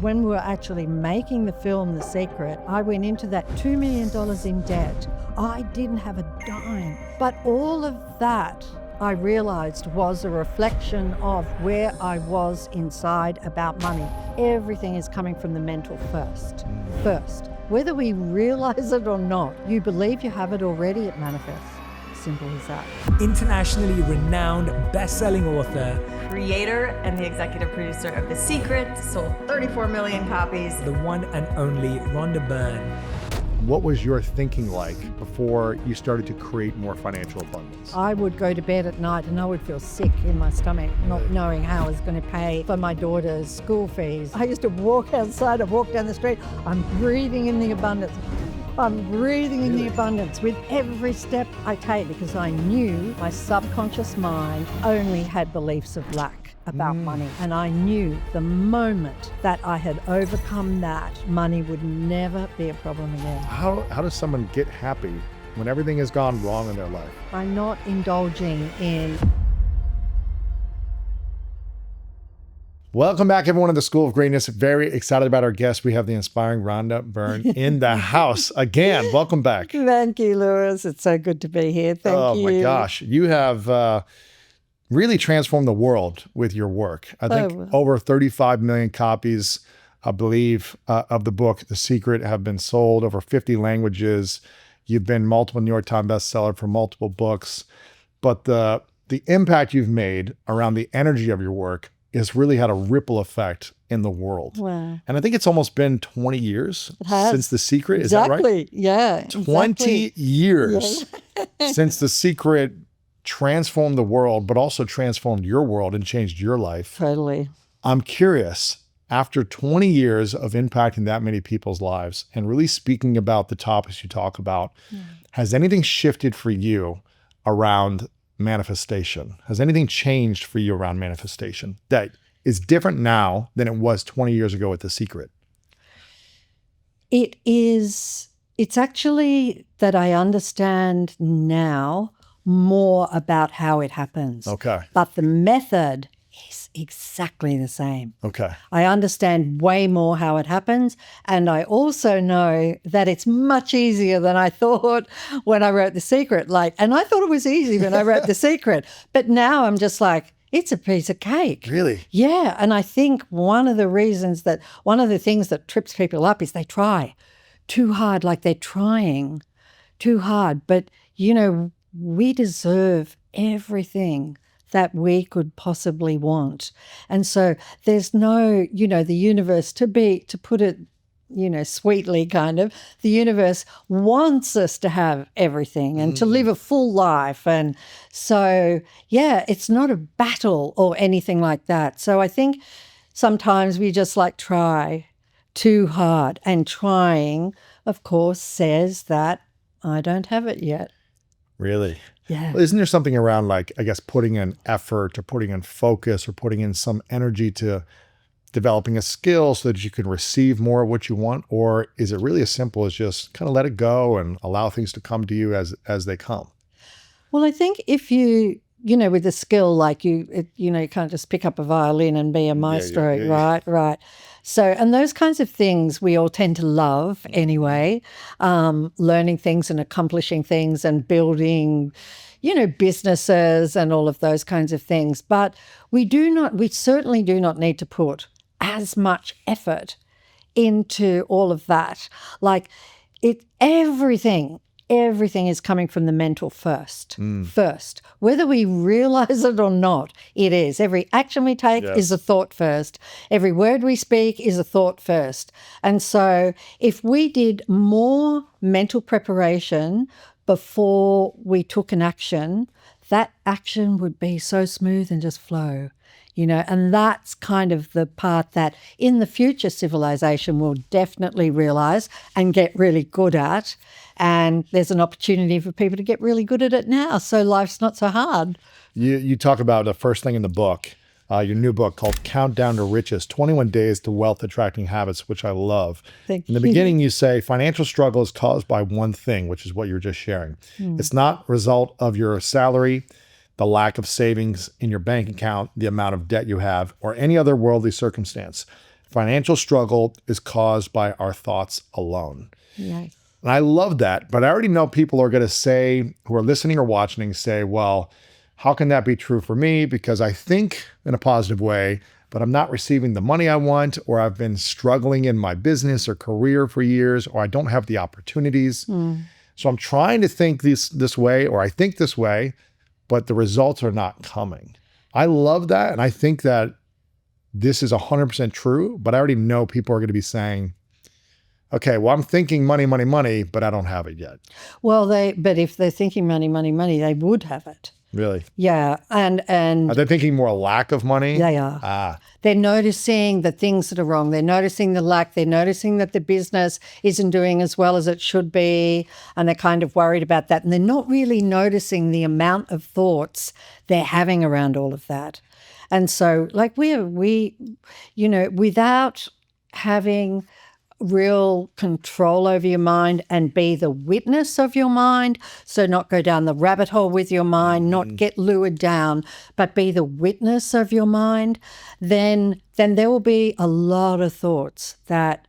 When we were actually making the film The Secret, I went into that $2 million in debt. I didn't have a dime. But all of that, I realized, was a reflection of where I was inside about money. Everything is coming from the mental first. Whether we realize it or not, you believe you have it already, it manifests. Simple as that. Internationally renowned best-selling author, creator and the executive producer of The Secret, sold 34 million copies. the one and only Rhonda Byrne. What was your thinking like before you started to create more financial abundance? I would go to bed at night and I would feel sick in my stomach, not knowing how I was going to pay for my daughter's school fees. I used to walk outside, I'd walk down the street, I'm breathing in the abundance. I'm breathing in the abundance with every step I take, because I knew my subconscious mind only had beliefs of lack about money. And I knew the moment that I had overcome that, money would never be a problem again. How does someone get happy when everything has gone wrong in their life? I'm not indulging in... Welcome back, everyone, to the School of Greatness. Very excited about our guest. We have the inspiring Rhonda Byrne in the house again. Welcome back. Thank you, Lewis. It's so good to be here. Thank you. Oh my gosh. You have really transformed the world with your work. I think over 35 million copies, I believe, of the book, The Secret, have been sold over 50 languages. You've been multiple New York Times bestseller for multiple books. But the impact you've made around the energy of your work has really had a ripple effect in the world. Wow. And I think it's almost been 20 years since The Secret. Is exactly. that right? Yeah. 20 years since The Secret transformed the world, but also transformed your world and changed your life. Totally. I'm curious, after 20 years of impacting that many people's lives and really speaking about the topics you talk about, has anything shifted for you around manifestation? Has anything changed for you around manifestation that is different now than it was 20 years ago with The Secret? It's actually that I understand now more about how it happens. Okay. But the method is exactly the same. Okay. I understand way more how it happens. And I also know that it's much easier than I thought when I wrote The Secret. And I thought it was easy when I wrote The Secret. But now I'm just like, it's a piece of cake. Really? Yeah. And I think one of the things that trips people up is they try too hard, like they're trying too hard. But, we deserve everything that we could possibly want. And so there's no, the universe, to put it, sweetly kind of, the universe wants us to have everything and to live a full life. And so, it's not a battle or anything like that. So I think sometimes we just try too hard, and trying, of course, says that I don't have it yet. Really? Yeah. Well, isn't there something around putting in effort or putting in focus or putting in some energy to developing a skill so that you can receive more of what you want? Or is it really as simple as just kind of let it go and allow things to come to you as they come? Well, I think if you, with a skill you can't just pick up a violin and be a maestro, right? So, and those kinds of things we all tend to love anyway, learning things and accomplishing things and building, businesses and all of those kinds of things. But we certainly do not need to put as much effort into all of that. Everything is coming from the mental first. Whether we realize it or not, it is. Every action we take is a thought first. Every word we speak is a thought first. And so if we did more mental preparation before we took an action, that action would be so smooth and just flow. And that's kind of the part that in the future civilization will definitely realize and get really good at. And there's an opportunity for people to get really good at it now. So life's not so hard. You talk about the first thing in the book, your new book called Countdown to Riches, 21 Days to Wealth Attracting Habits, which I love. Thank you. In the beginning, you say financial struggle is caused by one thing, which is what you were just sharing. It's not a result of your salary, the lack of savings in your bank account, the amount of debt you have, or any other worldly circumstance. financial struggle is caused by our thoughts alone. Yes. And I love that, but I already know people are going to say, who are listening or watching, say, well, how can that be true for me? Because I think in a positive way, but I'm not receiving the money I want, or I've been struggling in my business or career for years, or I don't have the opportunities. So I'm trying to think this way, or I think this way, but the results are not coming. I love that. And I think that this is 100% true, but I already know people are going to be saying, okay, well, I'm thinking money, money, money, but I don't have it yet. Well, but if they're thinking money, money, money, they would have it. Really? Yeah. And are they thinking more lack of money? They are. They're noticing the things that are wrong. They're noticing the lack. They're noticing that the business isn't doing as well as it should be. And they're kind of worried about that. And they're not really noticing the amount of thoughts they're having around all of that. And so like we, you know, without having real control over your mind and be the witness of your mind. So not go down the rabbit hole with your mind, not get lured down, but be the witness of your mind, then there will be a lot of thoughts that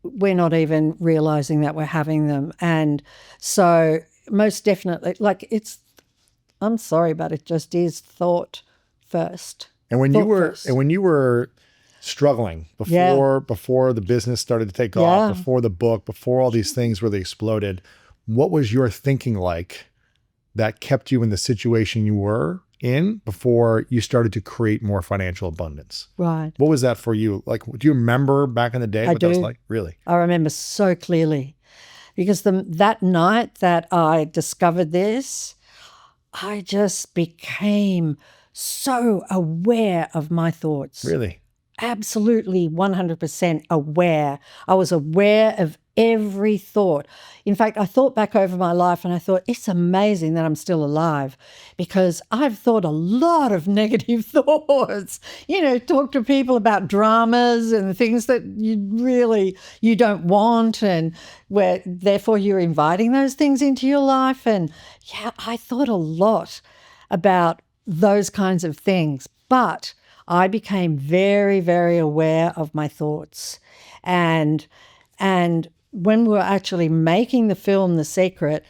we're not even realizing that we're having them. And so most definitely, like I'm sorry, but it just is thought first. And when you were struggling before the business started to take off, before the book, before all these things really exploded, what was your thinking like that kept you in the situation you were in before you started to create more financial abundance? Right. What was that for you? Like, do you remember back in the day what that was like? Really? I remember so clearly because that night that I discovered this, I just became so aware of my thoughts. Really? Absolutely 100% aware. I was aware of every thought. In fact, I thought back over my life and I thought, it's amazing that I'm still alive because I've thought a lot of negative thoughts. You know, talk to people about dramas and things that you don't want, and where therefore you're inviting those things into your life. And yeah, I thought a lot about those kinds of things, but I became very, very aware of my thoughts. And when we were actually making the film, The Secret,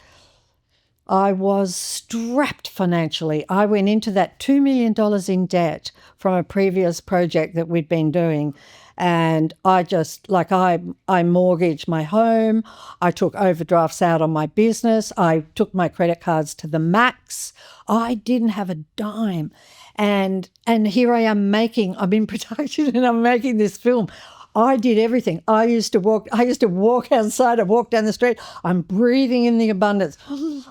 I was strapped financially. I went into that $2 million in debt from a previous project that we'd been doing. And I just, I mortgaged my home. I took overdrafts out on my business. I took my credit cards to the max. I didn't have a dime. And here I am I'm in production and I'm making this film. I did everything. I used to walk outside, I walk down the street. I'm breathing in the abundance.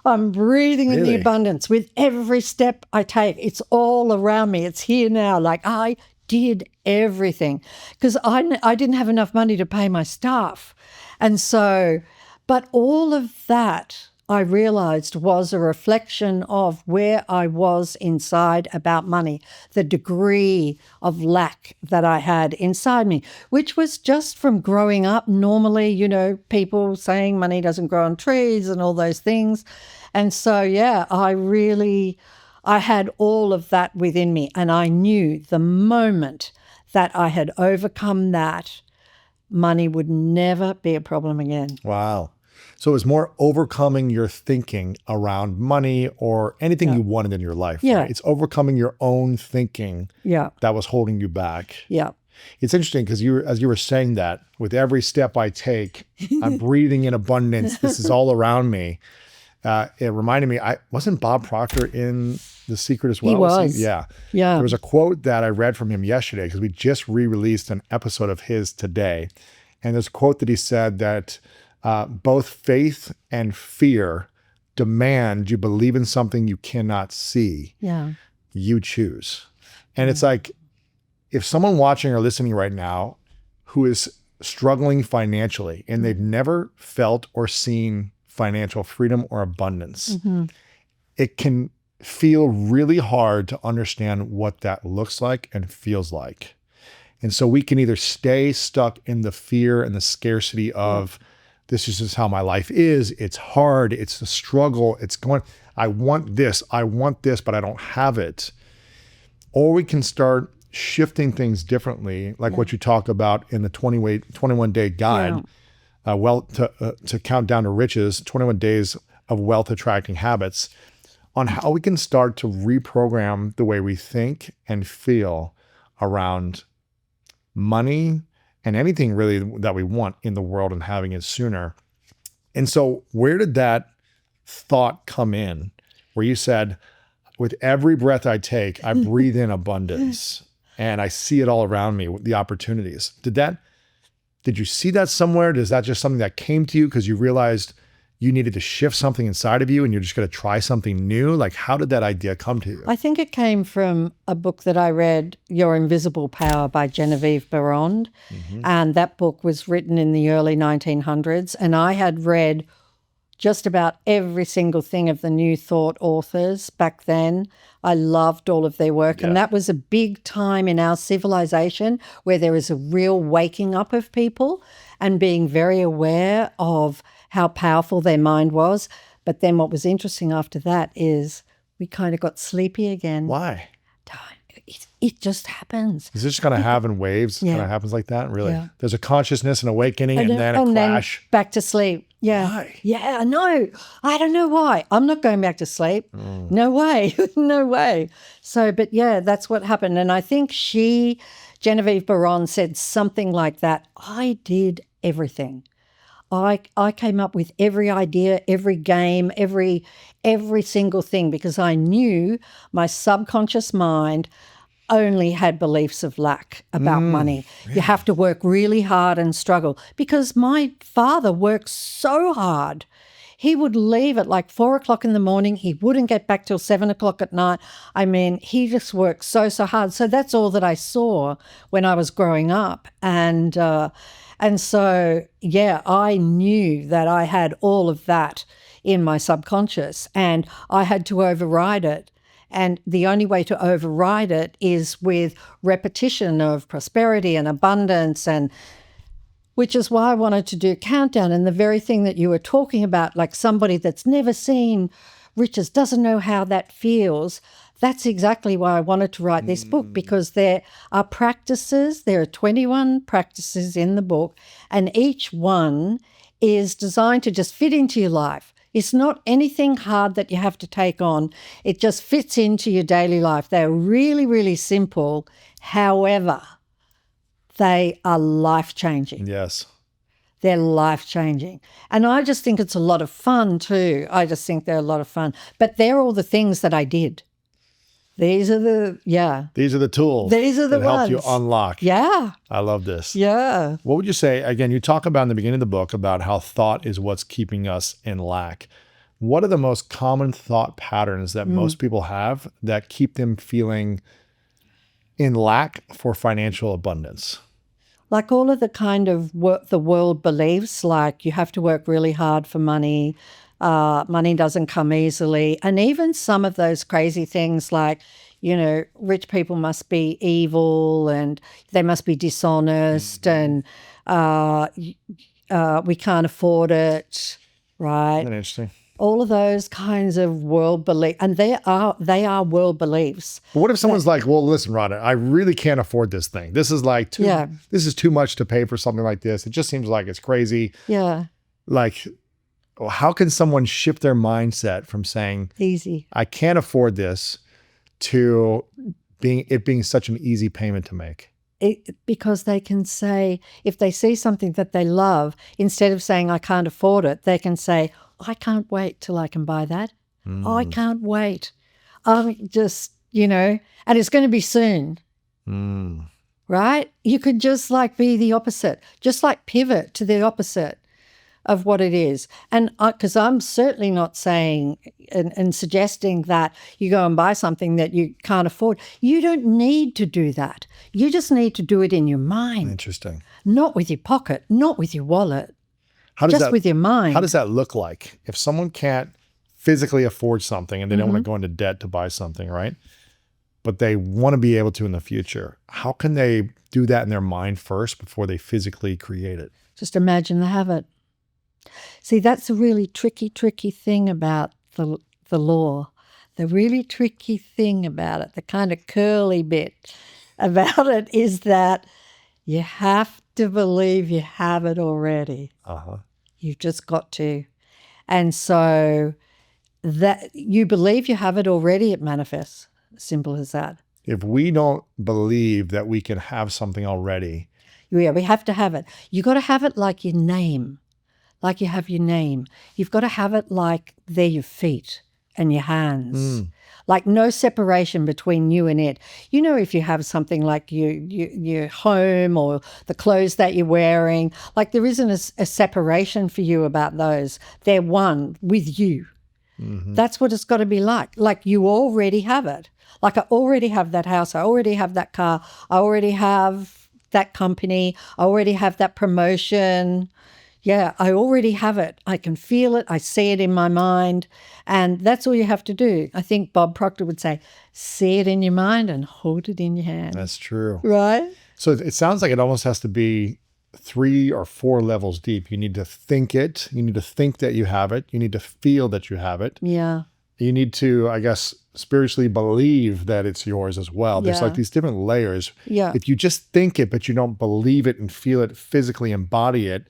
I'm breathing in the abundance with every step I take. It's all around me. It's here now. Like I did everything because I didn't have enough money to pay my staff. And so, but all of that I realized was a reflection of where I was inside about money, the degree of lack that I had inside me, which was just from growing up. Normally, you know, people saying money doesn't grow on trees and all those things. And so, yeah, I had all of that within me. And I knew the moment that I had overcome that, money would never be a problem again. Wow. So it was more overcoming your thinking around money or anything you wanted in your life. Yeah. Right? It's overcoming your own thinking that was holding you back. Yeah. It's interesting because as you were saying that, with every step I take, I'm breathing in abundance. This is all around me. It reminded me, wasn't Bob Proctor in The Secret as well? He was. Yeah. Yeah. There was a quote that I read from him yesterday because we just re-released an episode of his today. And there's a quote that he said that both faith and fear demand you believe in something you cannot see. Yeah. You choose. And it's like, if someone watching or listening right now who is struggling financially and they've never felt or seen financial freedom or abundance, it can feel really hard to understand what that looks like and feels like. And so we can either stay stuck in the fear and the scarcity of, this is just how my life is. It's hard. It's a struggle. I want this, but I don't have it. Or we can start shifting things differently, like what you talk about in the 21-day guide, to count down to riches, 21 days of wealth attracting habits, on how we can start to reprogram the way we think and feel around money and anything really that we want in the world and having it sooner. And so where did that thought come in where you said, with every breath I take, I breathe in abundance and I see it all around me, the opportunities? Did you see that somewhere? Is that just something that came to you because you realized you needed to shift something inside of you and you're just going to try something new? Like, how did that idea come to you? I think it came from a book that I read, Your Invisible Power by Genevieve Byrne. And that book was written in the early 1900s. And I had read just about every single thing of the New Thought authors back then. I loved all of their work. And that was a big time in our civilization where there was a real waking up of people and being very aware of how powerful their mind was. But then what was interesting after that is we kind of got sleepy again. Why? It just happens. Is this just kind of have in waves? Yeah. Kind of happens like that? Really? Yeah. There's a consciousness, an awakening, and then a crash. Then back to sleep. Yeah. Why? Yeah, I know. I don't know why. I'm not going back to sleep. No way. No way. So, but yeah, that's what happened. And I think Genevieve Byrne said something like that. I did everything. I came up with every idea, every game, every single thing, because I knew my subconscious mind only had beliefs of lack about money. Really? You have to work really hard and struggle, because my father worked so hard. He would leave at like 4 o'clock in the morning. He wouldn't get back till 7 o'clock at night. I mean, he just worked so hard. So that's all that I saw when I was growing up. And so, yeah, I knew that I had all of that in my subconscious and I had to override it. And the only way to override it is with repetition of prosperity and abundance, and which is why I wanted to do Countdown. And the very thing that you were talking about, like somebody that's never seen riches, doesn't know how that feels. That's exactly why I wanted to write this book, because there are practices. There are 21 practices in the book, and each one is designed to just fit into your life. It's not anything hard that you have to take on. It just fits into your daily life. They're really, really simple. However, they are life-changing. Yes. They're life-changing. And I just think it's a lot of fun too. I just think they're a lot of fun. But they're all the things that I did. These are the tools. These are the that ones. help you unlock. Yeah. I love this. Yeah. What would you say, again, you talk about in the beginning of the book about how thought is what's keeping us in lack. What are the most common thought patterns that most people have that keep them feeling in lack for financial abundance? Like all of the kind of the world beliefs, like you have to work really hard for money, money doesn't come easily, and even some of those crazy things like, you know, rich people must be evil and they must be dishonest and we can't afford it, right? Isn't that interesting? All of those kinds of world beliefs, and they are world beliefs. But what if someone's like, well, listen, Rhonda, I really can't afford this thing. This is like this is too much to pay for something like this. It just seems like it's crazy. Yeah. Like, how can someone shift their mindset from saying, easy, I can't afford this, to being such an easy payment to make? Because they can say, if they see something that they love, instead of saying, I can't afford it, they can say, I can't wait till I can buy that. I can't wait. I'm just, you know, and it's going to be soon. Right? You could just like be the opposite, just like pivot to the opposite of what it is. And because I'm certainly not saying and suggesting that you go and buy something that you can't afford. You don't need to do that. You just need to do it in your mind. Interesting. Not with your pocket, not with your wallet. With your mind. How does that look like? If someone can't physically afford something and they don't want to go into debt to buy something, right? But they want to be able to in the future, how can they do that in their mind first before they physically create it? Just imagine they have it. See, that's a really tricky thing about the law. The really tricky thing about it, the kind of curly bit about it is that you have to believe you have it already. You've just got to. And so that you believe you have it already, it manifests. Simple as that. If we don't believe that we can have something already. Yeah, we have to have it. You got to have it like your name, like you have your name. You've got to have it like they're your feet and your hands. Like no separation between you and it. You know, if you have something like your home or the clothes that you're wearing, like there isn't a separation for you about those. They're one with you. That's what it's got to be like. Like you already have it. Like I already have that house. I already have that car. I already have that company. I already have that promotion. Yeah, I already have it. I can feel it. I see it in my mind. And that's all you have to do. I think Bob Proctor would say, see it in your mind and hold it in your hand. That's true. Right? So it sounds like it almost has to be 3 or 4 levels deep. You need to think it. You need to think that you have it. You need to feel that you have it. Yeah. You need to, I guess, spiritually believe that it's yours as well. There's like these different layers. Yeah. If you just think it, but you don't believe it and feel it, physically embody it,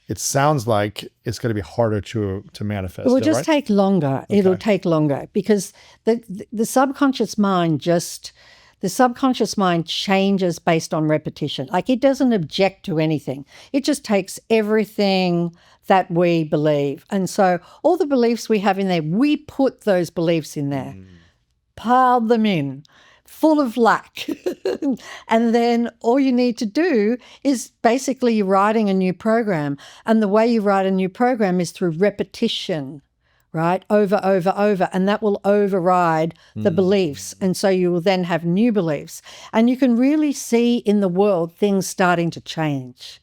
it sounds like it's going to be harder to manifest. It will just take longer. Okay. It'll take longer because the subconscious mind changes based on repetition. Like it doesn't object to anything. It just takes everything that we believe. And so all the beliefs we have in there, we put those beliefs in there, piled them in, full of lack. And then all you need to do is basically you're writing a new program. And the way you write a new program is through repetition, right? Over. And that will override the beliefs. And so you will then have new beliefs. And you can really see in the world things starting to change.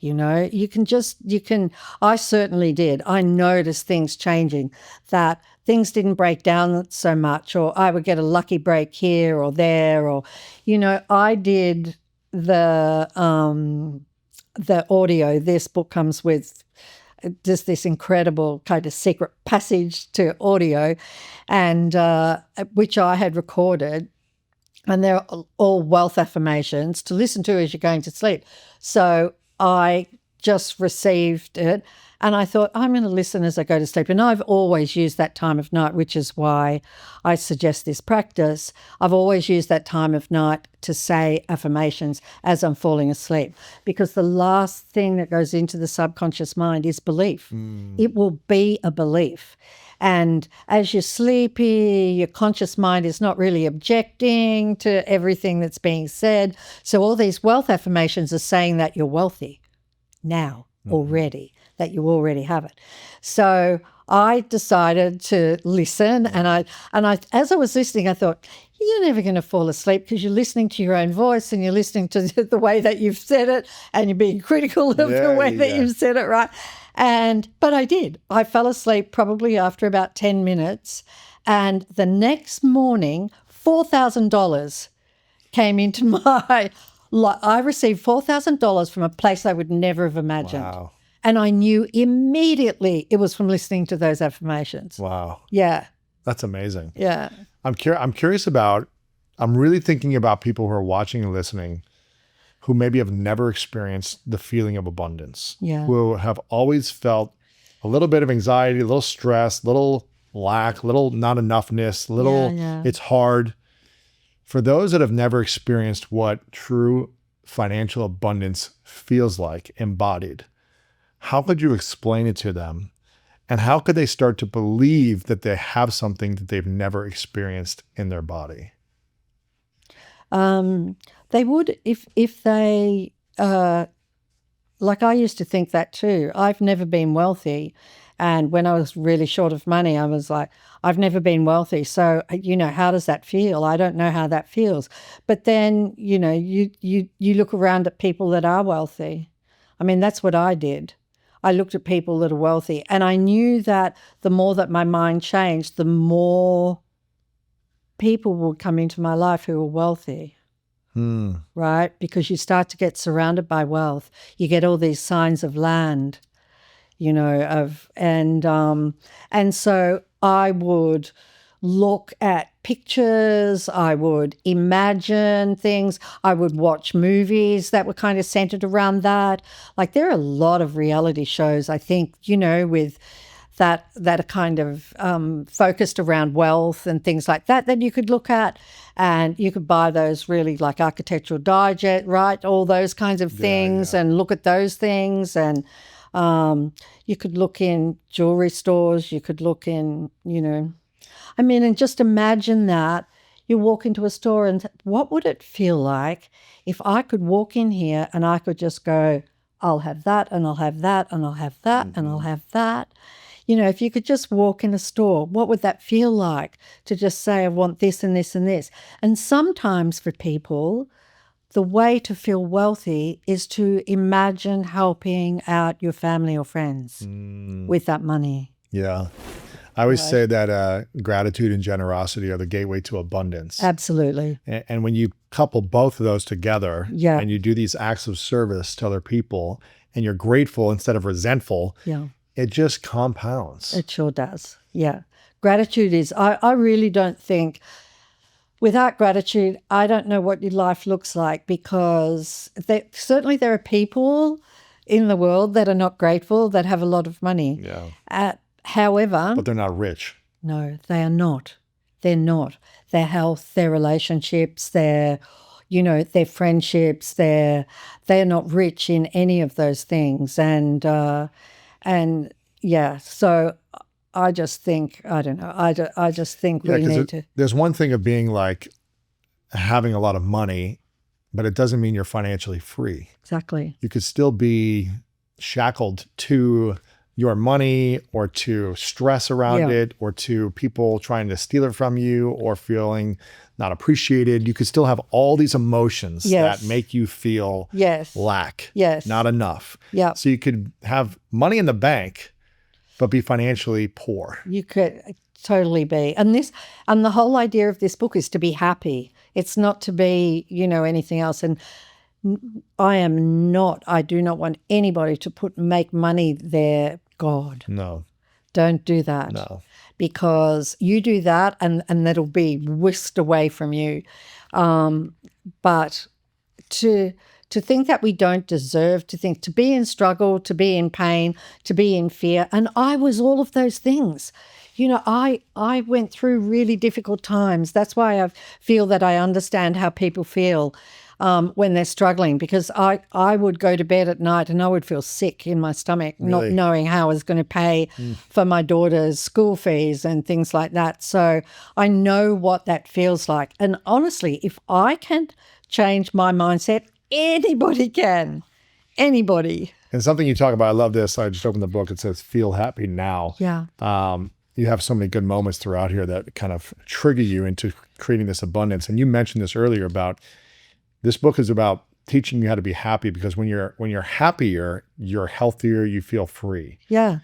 You know, I certainly did. I noticed things changing, that things didn't break down so much, or I would get a lucky break here or there, or, you know, I did the audio. This book comes with just this incredible kind of secret passage to audio, and which I had recorded. And they're all wealth affirmations to listen to as you're going to sleep. So I just received it and I thought, I'm going to listen as I go to sleep. And I've always used that time of night, which is why I suggest this practice. I've always used that time of night to say affirmations as I'm falling asleep, because the last thing that goes into the subconscious mind is belief. It will be a belief. And as you're sleepy, your conscious mind is not really objecting to everything that's being said. So all these wealth affirmations are saying that you're wealthy now already, that you already have it. So I decided to listen, and I as I was listening, I thought, you're never going to fall asleep because you're listening to your own voice and you're listening to the way that you've said it and you're being critical of the way that you've said it, right? But I did. I fell asleep probably after about 10 minutes. And the next morning, $4,000 came into my life. I received $4,000 from a place I would never have imagined. Wow. And I knew immediately it was from listening to those affirmations. Wow. Yeah. That's amazing. Yeah. I'm curious about, I'm really thinking about people who are watching and listening who maybe have never experienced the feeling of abundance, who have always felt a little bit of anxiety, a little stress, little lack, little not enoughness, little it's hard. For those that have never experienced what true financial abundance feels like embodied, how could you explain it to them? And how could they start to believe that they have something that they've never experienced in their body? They would if they, like I used to think that too. I've never been wealthy. And when I was really short of money, I was like, I've never been wealthy. So, you know, how does that feel? I don't know how that feels. But then, you know, you look around at people that are wealthy. I mean, that's what I did. I looked at people that are wealthy, and I knew that the more that my mind changed, the more people would come into my life who were wealthy. Right? Because you start to get surrounded by wealth. You get all these signs of land, you know, and so I would look at pictures, I would imagine things, I would watch movies that were kind of centered around that. Like there are a lot of reality shows, I think, with that are kind of focused around wealth and things like that you could look at, and you could buy those really like Architectural Digest, right? All those kinds of things, and look at those things. And you could look in jewelry stores, you could look in, and just imagine that you walk into a store and what would it feel like if I could walk in here and I could just go, I'll have that and I'll have that and I'll have that and I'll have that. If you could just walk in a store, what would that feel like to just say, I want this and this and this? And sometimes for people, the way to feel wealthy is to imagine helping out your family or friends with that money. Yeah. I always say that gratitude and generosity are the gateway to abundance. Absolutely. And when you couple both of those together and you do these acts of service to other people and you're grateful instead of resentful, it just compounds. It sure does. Yeah. Gratitude is, I really don't think, without gratitude, I don't know what your life looks like, because certainly there are people in the world that are not grateful, that have a lot of money. Yeah. However. But they're not rich. No, they are not. They're not. Their health, their relationships, their friendships, they're not rich in any of those things. And yeah, so I just think, I don't know, I just think we need to. There's one thing of being like having a lot of money, but it doesn't mean you're financially free. Exactly. You could still be shackled to your money or to stress around it or to people trying to steal it from you or feeling not appreciated. You could still have all these emotions that make you feel lack, not enough. Yeah. So you could have money in the bank, but be financially poor. You could totally be. And the whole idea of this book is to be happy. It's not to be, anything else. And I do not want anybody to make money their God. No. Don't do that. No. Because you do that and that'll be whisked away from you. But to think that we don't deserve to be in struggle, to be in pain, to be in fear. And I was all of those things. I went through really difficult times. That's why I feel that I understand how people feel when they're struggling, because I would go to bed at night and I would feel sick in my stomach, not knowing how I was going to pay for my daughter's school fees and things like that. So I know what that feels like. And honestly, if I can change my mindset, anybody can. Anybody. And something you talk about, I love this. I just opened the book. It says, feel happy now. Yeah. You have so many good moments throughout here that kind of trigger you into creating this abundance. And you mentioned this earlier about this book is about teaching you how to be happy, because when you're happier, you're healthier, you feel free. Yeah.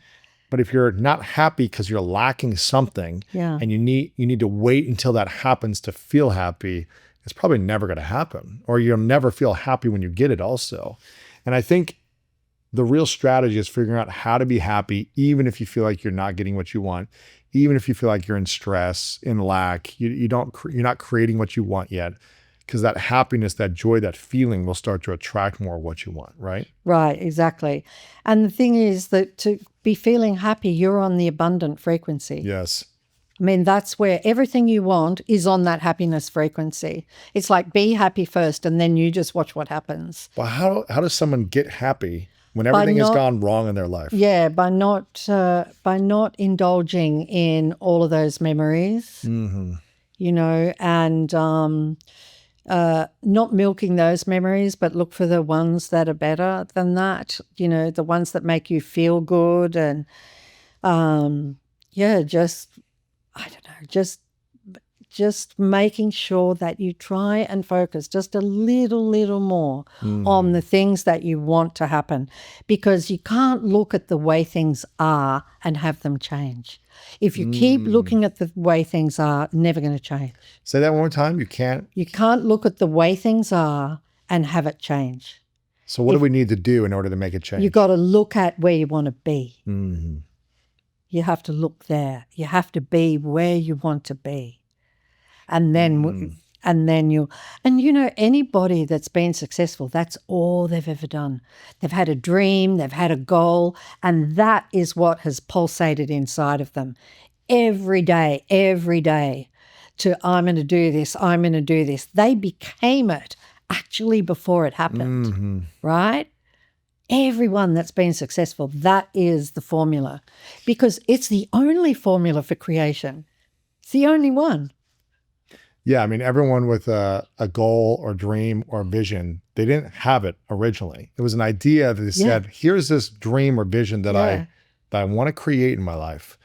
But if you're not happy because you're lacking something and you need to wait until that happens to feel happy, it's probably never going to happen, or you'll never feel happy when you get it also. And I think the real strategy is figuring out how to be happy, even if you feel like you're not getting what you want, even if you feel like you're in stress, in lack, you're not creating what you want yet, because that happiness, that joy, that feeling will start to attract more of what you want, right? Right, exactly. And the thing is that to be feeling happy, you're on the abundant frequency. Yes. I mean, that's where everything you want is on that happiness frequency. It's like be happy first and then you just watch what happens. Well, how does someone get happy when everything has gone wrong in their life? Yeah, by not indulging in all of those memories, and not milking those memories, but look for the ones that are better than that, the ones that make you feel good. And just making sure that you try and focus just a little more on the things that you want to happen, because you can't look at the way things are and have them change. If you keep looking at the way things are, never going to change. Say that one more time. You can't look at the way things are and have it change. So what do we need to do in order to make it change? You've got to look at where you want to be. You have to look there. You have to be where you want to be. And then anybody that's been successful, that's all they've ever done. They've had a dream, they've had a goal, and that is what has pulsated inside of them every day, I'm going to do this, I'm going to do this. They became it actually before it happened, right? Everyone that's been successful, that is the formula, because it's the only formula for creation. It's the only one. Yeah, I mean, everyone with a goal or dream or vision, they didn't have it originally. It was an idea that they said, here's this dream or vision that I want to create in my life.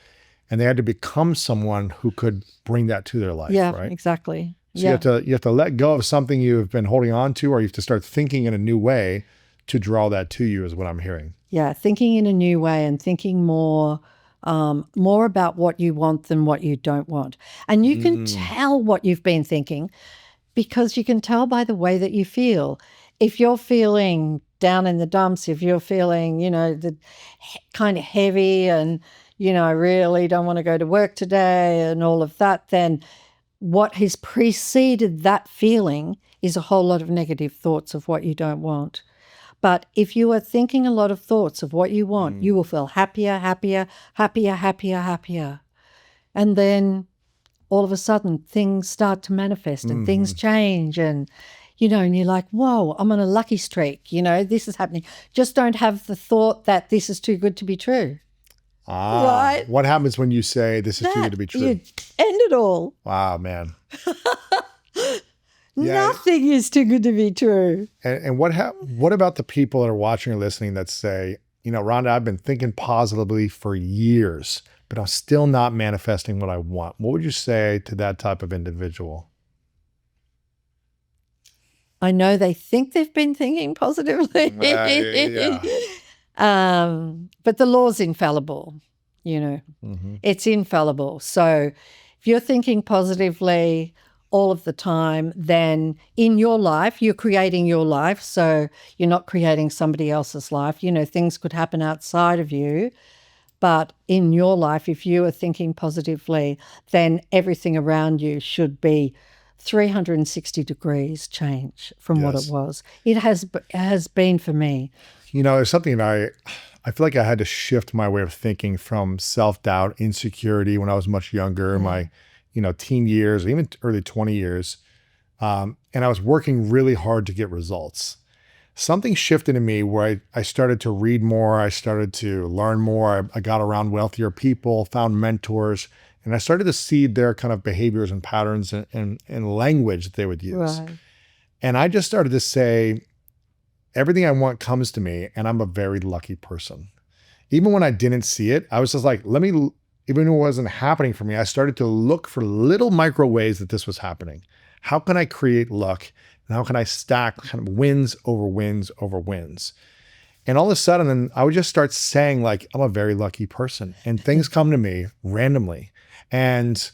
And they had to become someone who could bring that to their life, yeah, right? Exactly. So you have to let go of something you've been holding on to, or you have to start thinking in a new way to draw that to you, is what I'm hearing. Yeah, thinking in a new way and thinking more about what you want than what you don't want. And you can tell what you've been thinking, because you can tell by the way that you feel. If you're feeling down in the dumps, if you're feeling, the kind of heavy and, I really don't want to go to work today and all of that, then what has preceded that feeling is a whole lot of negative thoughts of what you don't want. But if you are thinking a lot of thoughts of what you want, you will feel happier. And then all of a sudden things start to manifest and things change, and, and you're like, whoa, I'm on a lucky streak. This is happening. Just don't have the thought that this is too good to be true. Right? What happens when you say this is too good to be true? You end it all. Wow, man. Nothing is too good to be true. And what about the people that are watching or listening that say, Rhonda, I've been thinking positively for years, but I'm still not manifesting what I want. What would you say to that type of individual? I know they think they've been thinking positively. But the law's infallible, It's infallible. So if you're thinking positively all of the time, then in your life, you're creating your life. So you're not creating somebody else's life. Things could happen outside of you. But in your life, if you are thinking positively, then everything around you should be 360 degrees change from what it was. It has been for me. There's something I feel like I had to shift my way of thinking from self-doubt, insecurity when I was much younger, my teen years, even early 20 years. And I was working really hard to get results. Something shifted in me where I started to read more. I started to learn more. I got around wealthier people, found mentors, and I started to see their kind of behaviors and patterns and language that they would use. Right. And I just started to say, everything I want comes to me, and I'm a very lucky person. Even when I didn't see it, I was just like, even when it wasn't happening for me, I started to look for little micro ways that this was happening. How can I create luck? And how can I stack kind of wins over wins over wins? And all of a sudden, I would just start saying, like, I'm a very lucky person, and things come to me randomly. And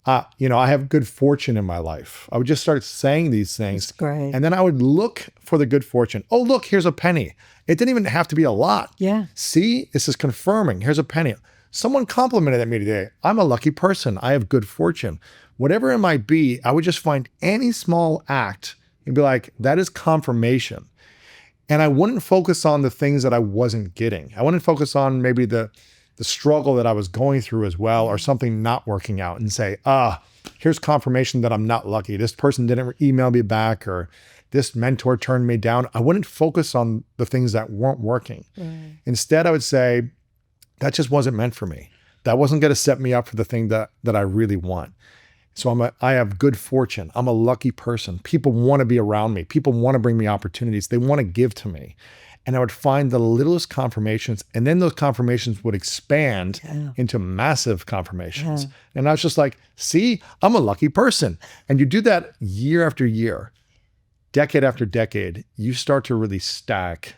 I have good fortune in my life. I would just start saying these things. That's great. And then I would look for the good fortune. Oh, look, here's a penny. It didn't even have to be a lot. Yeah. See, this is confirming. Here's a penny. Someone complimented me today. I'm a lucky person. I have good fortune. Whatever it might be, I would just find any small act and be like, that is confirmation. And I wouldn't focus on the things that I wasn't getting. I wouldn't focus on maybe the struggle that I was going through as well, or something not working out, and say, here's confirmation that I'm not lucky. This person didn't email me back, or this mentor turned me down. I wouldn't focus on the things that weren't working. Right. Instead, I would say, that just wasn't meant for me. That wasn't going to set me up for the thing that I really want. So I have good fortune. I'm a lucky person. People want to be around me. People want to bring me opportunities. They want to give to me. And I would find the littlest confirmations, and then those confirmations would expand into massive confirmations. Yeah. And I was just like, see, I'm a lucky person. And you do that year after year, decade after decade, you start to really stack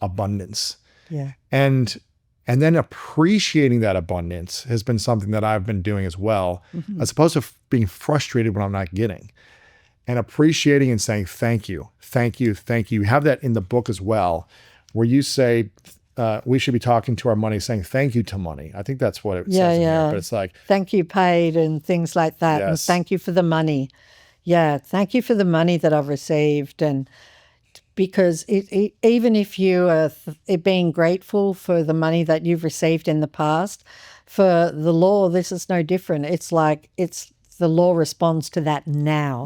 abundance. Yeah. And then appreciating that abundance has been something that I've been doing as well, as opposed to being frustrated when I'm not getting. And appreciating and saying, thank you, thank you, thank you. You have that in the book as well, where you say, we should be talking to our money, saying thank you to money. I think that's what it Yeah, says in yeah. there. But it's like, thank you paid and things like that. And Yes. thank you for the money. Yeah, thank you for the money that I've received. And because even if you are being grateful for the money that you've received in the past, for the law, this is no different. It's like the law responds to that now.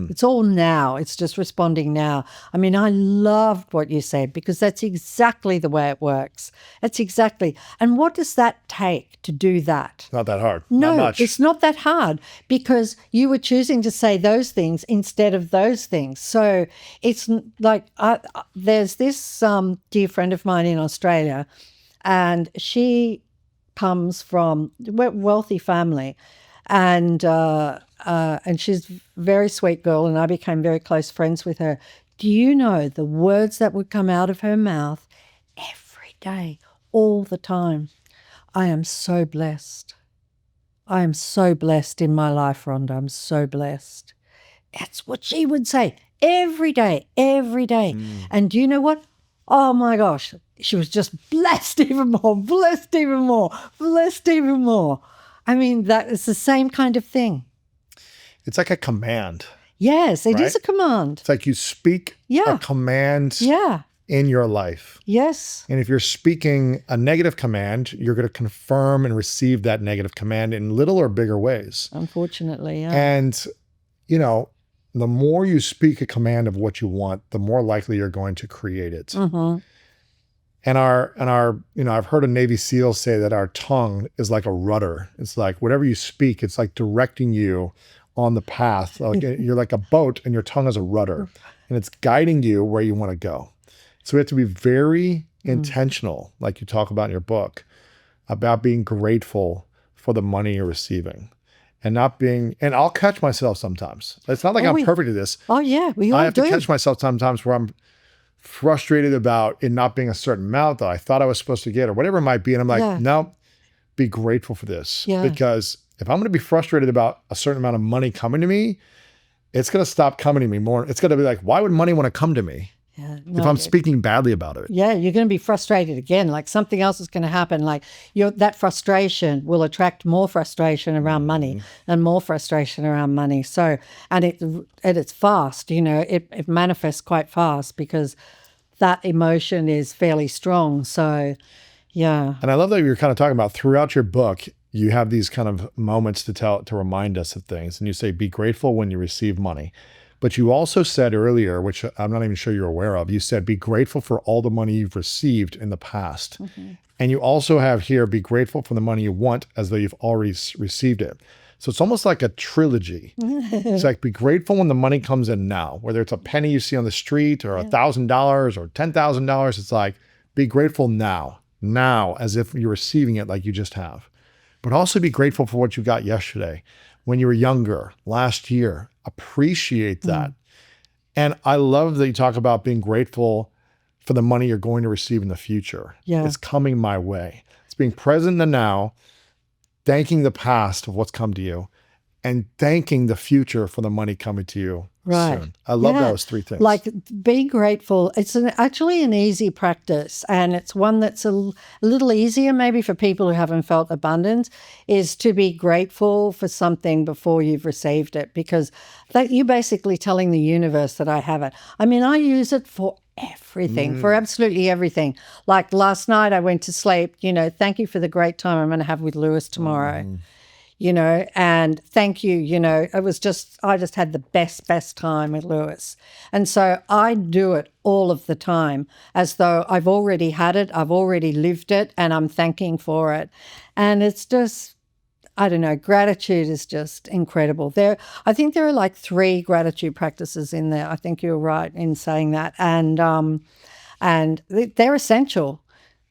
It's all now. It's just responding now. I mean, I loved what you said because that's exactly the way it works. That's exactly. And what does that take to do that? not that hard. No, Not much. it's not that hard because you were choosing to say those things instead of those things. So it's like there's this dear friend of mine in Australia, and she comes from a wealthy family, and she's a very sweet girl, and I became very close friends with her. Do you know the words that would come out of her mouth every day, all the time? I am so blessed. I am so blessed in my life, Rhonda. I'm so blessed. That's what she would say every day, every day. And do you know what? Oh my gosh, she was just blessed even more, blessed even more, blessed even more. I mean, that is the same kind of thing. It's like a command. Yes, it is Right? a command. It's like you speak Yeah. a command Yeah. in your life. Yes. And if you're speaking a negative command, you're going to confirm and receive that negative command in little or bigger ways. Unfortunately, yeah. And, you know, the more you speak a command of what you want, the more likely you're going to create it. Mm-hmm. And our, you know, I've heard a Navy SEAL say that our tongue is like a rudder. It's like whatever you speak, it's like directing you on the path. Like you're like a boat and your tongue is a rudder and it's guiding you where you want to go. So we have to be very intentional, like you talk about in your book, about being grateful for the money you're receiving and not being, and I'll catch myself sometimes. It's not like I'm perfect at this. Oh, yeah, we all I have do. to catch myself sometimes where I'm frustrated about it not being a certain amount that I thought I was supposed to get or whatever it might be. And I'm like, Yeah. no, be grateful for this. Yeah. Because if I'm going to be frustrated about a certain amount of money coming to me, it's going to stop coming to me more. It's going to be like, why would money want to come to me Yeah, if no, I'm speaking badly about it? yeah, you're going to be frustrated again. Like something else is going to happen. Like that frustration will attract more frustration around money and more frustration around money. So, and it's fast. You know, it manifests quite fast because that emotion is fairly strong. So, yeah. And I love that you're kind of talking about throughout your book, you have these kind of moments to remind us of things. And you say, be grateful when you receive money. But you also said earlier, which I'm not even sure you're aware of, you said, be grateful for all the money you've received in the past. And you also have here, be grateful for the money you want as though you've already received it. So it's almost like a trilogy. It's like, be grateful when the money comes in now, whether it's a penny you see on the street or $1,000 or $10,000. It's like, be grateful now, as if you're receiving it like you just have. But also be grateful for what you got yesterday, when you were younger, last year. Appreciate that. And I love that you talk about being grateful for the money you're going to receive in the future. Yeah. It's coming my way. It's being present in the now, thanking the past of what's come to you, and thanking the future for the money coming to you Right. soon. I love Yeah. those three things. Like, be grateful. It's actually an easy practice, and it's one that's a little easier maybe for people who haven't felt abundance, is to be grateful for something before you've received it, because you're basically telling the universe that I have it. I mean, I use it for everything, for absolutely everything. Like last night I went to sleep, you know, thank you for the great time I'm going to have with Lewis tomorrow. You know, and thank you, you know, I just had the best time with Lewis. And so I do it all of the time as though I've already had it, I've already lived it, and I'm thanking for it. And it's just, I don't know, gratitude is just incredible. I think there are like 3 gratitude practices in there. I think you're right in saying that. And they're essential.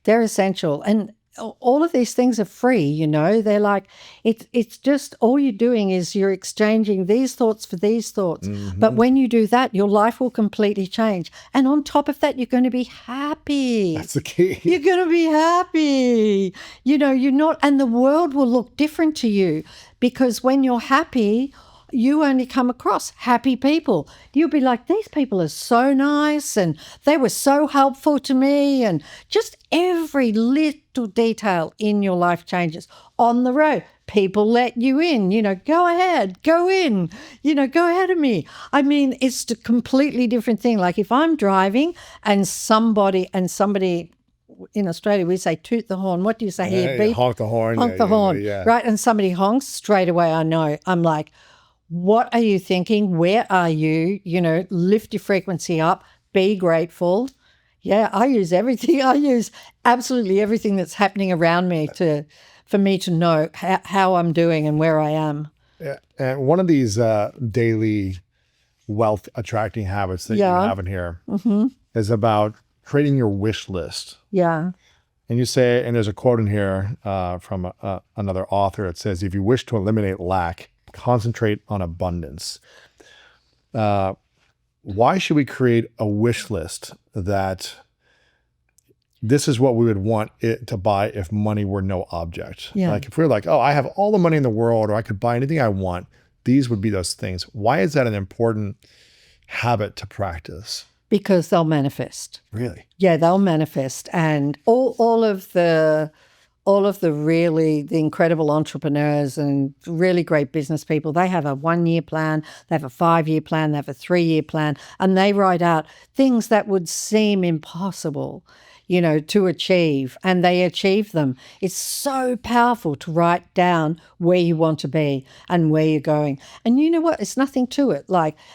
They're essential. And all of these things are free, you know. They're like, it's just all you're doing is you're exchanging these thoughts for these thoughts. But when you do that, your life will completely change. And on top of that, you're going to be happy. That's the key. You're going to be happy. You know, you're not, and the world will look different to you, because when you're happy, you only come across happy people. You'll be like, these people are so nice and they were so helpful to me, and just every little detail in your life changes. On the road, people let you in, go ahead, go in, go ahead of me. I mean, it's a completely different thing. Like if I'm driving and somebody in Australia, we say toot the horn. What do you say here? Beep? Honk the horn. Honk the horn. Yeah. Right. And somebody honks, straight away I know. I'm like, what are you thinking? Where are you? Lift your frequency up. Be grateful. Yeah, I use everything. I use absolutely everything that's happening around me for me to know how I'm doing and where I am. Yeah. And one of these daily wealth attracting habits that you have in here is about creating your wish list. Yeah. And you say, and there's a quote in here from another author. It says, if you wish to eliminate lack, concentrate on abundance. Why should we create a wish list that this is what we would want it to buy if money were no object? Yeah. Like if we're like, oh, I have all the money in the world, or I could buy anything I want, these would be those things. Why is that an important habit to practice? Because they'll manifest. Really? Yeah, they'll manifest. And all of the incredible entrepreneurs and really great business people, they have a 1-year plan, they have a 5-year plan, they have a 3-year plan, and they write out things that would seem impossible, to achieve, and they achieve them. It's so powerful to write down where you want to be and where you're going. And you know what? It's nothing to it.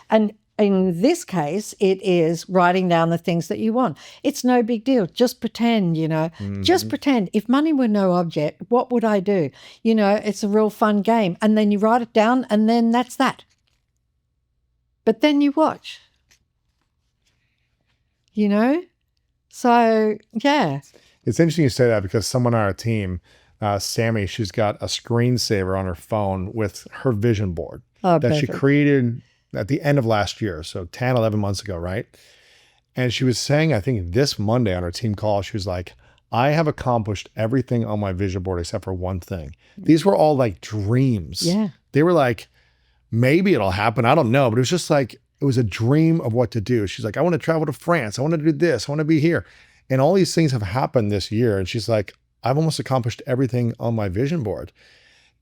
And in this case, it is writing down the things that you want. It's no big deal. Just pretend, just pretend. If money were no object, what would I do? It's a real fun game. And then you write it down, and then that's that. But then you watch, So, yeah. It's interesting you say that, because someone on our team, Sammy, she's got a screensaver on her phone with her vision board that perfect. she created at the end of last year, so 10, 11 months ago, right? And she was saying, I think this Monday on our team call, she was like, I have accomplished everything on my vision board except for one thing. These were all like dreams. Yeah. They were like, maybe it'll happen. I don't know. But it was just like, it was a dream of what to do. She's like, I want to travel to France. I want to do this. I want to be here. And all these things have happened this year. And she's like, I've almost accomplished everything on my vision board.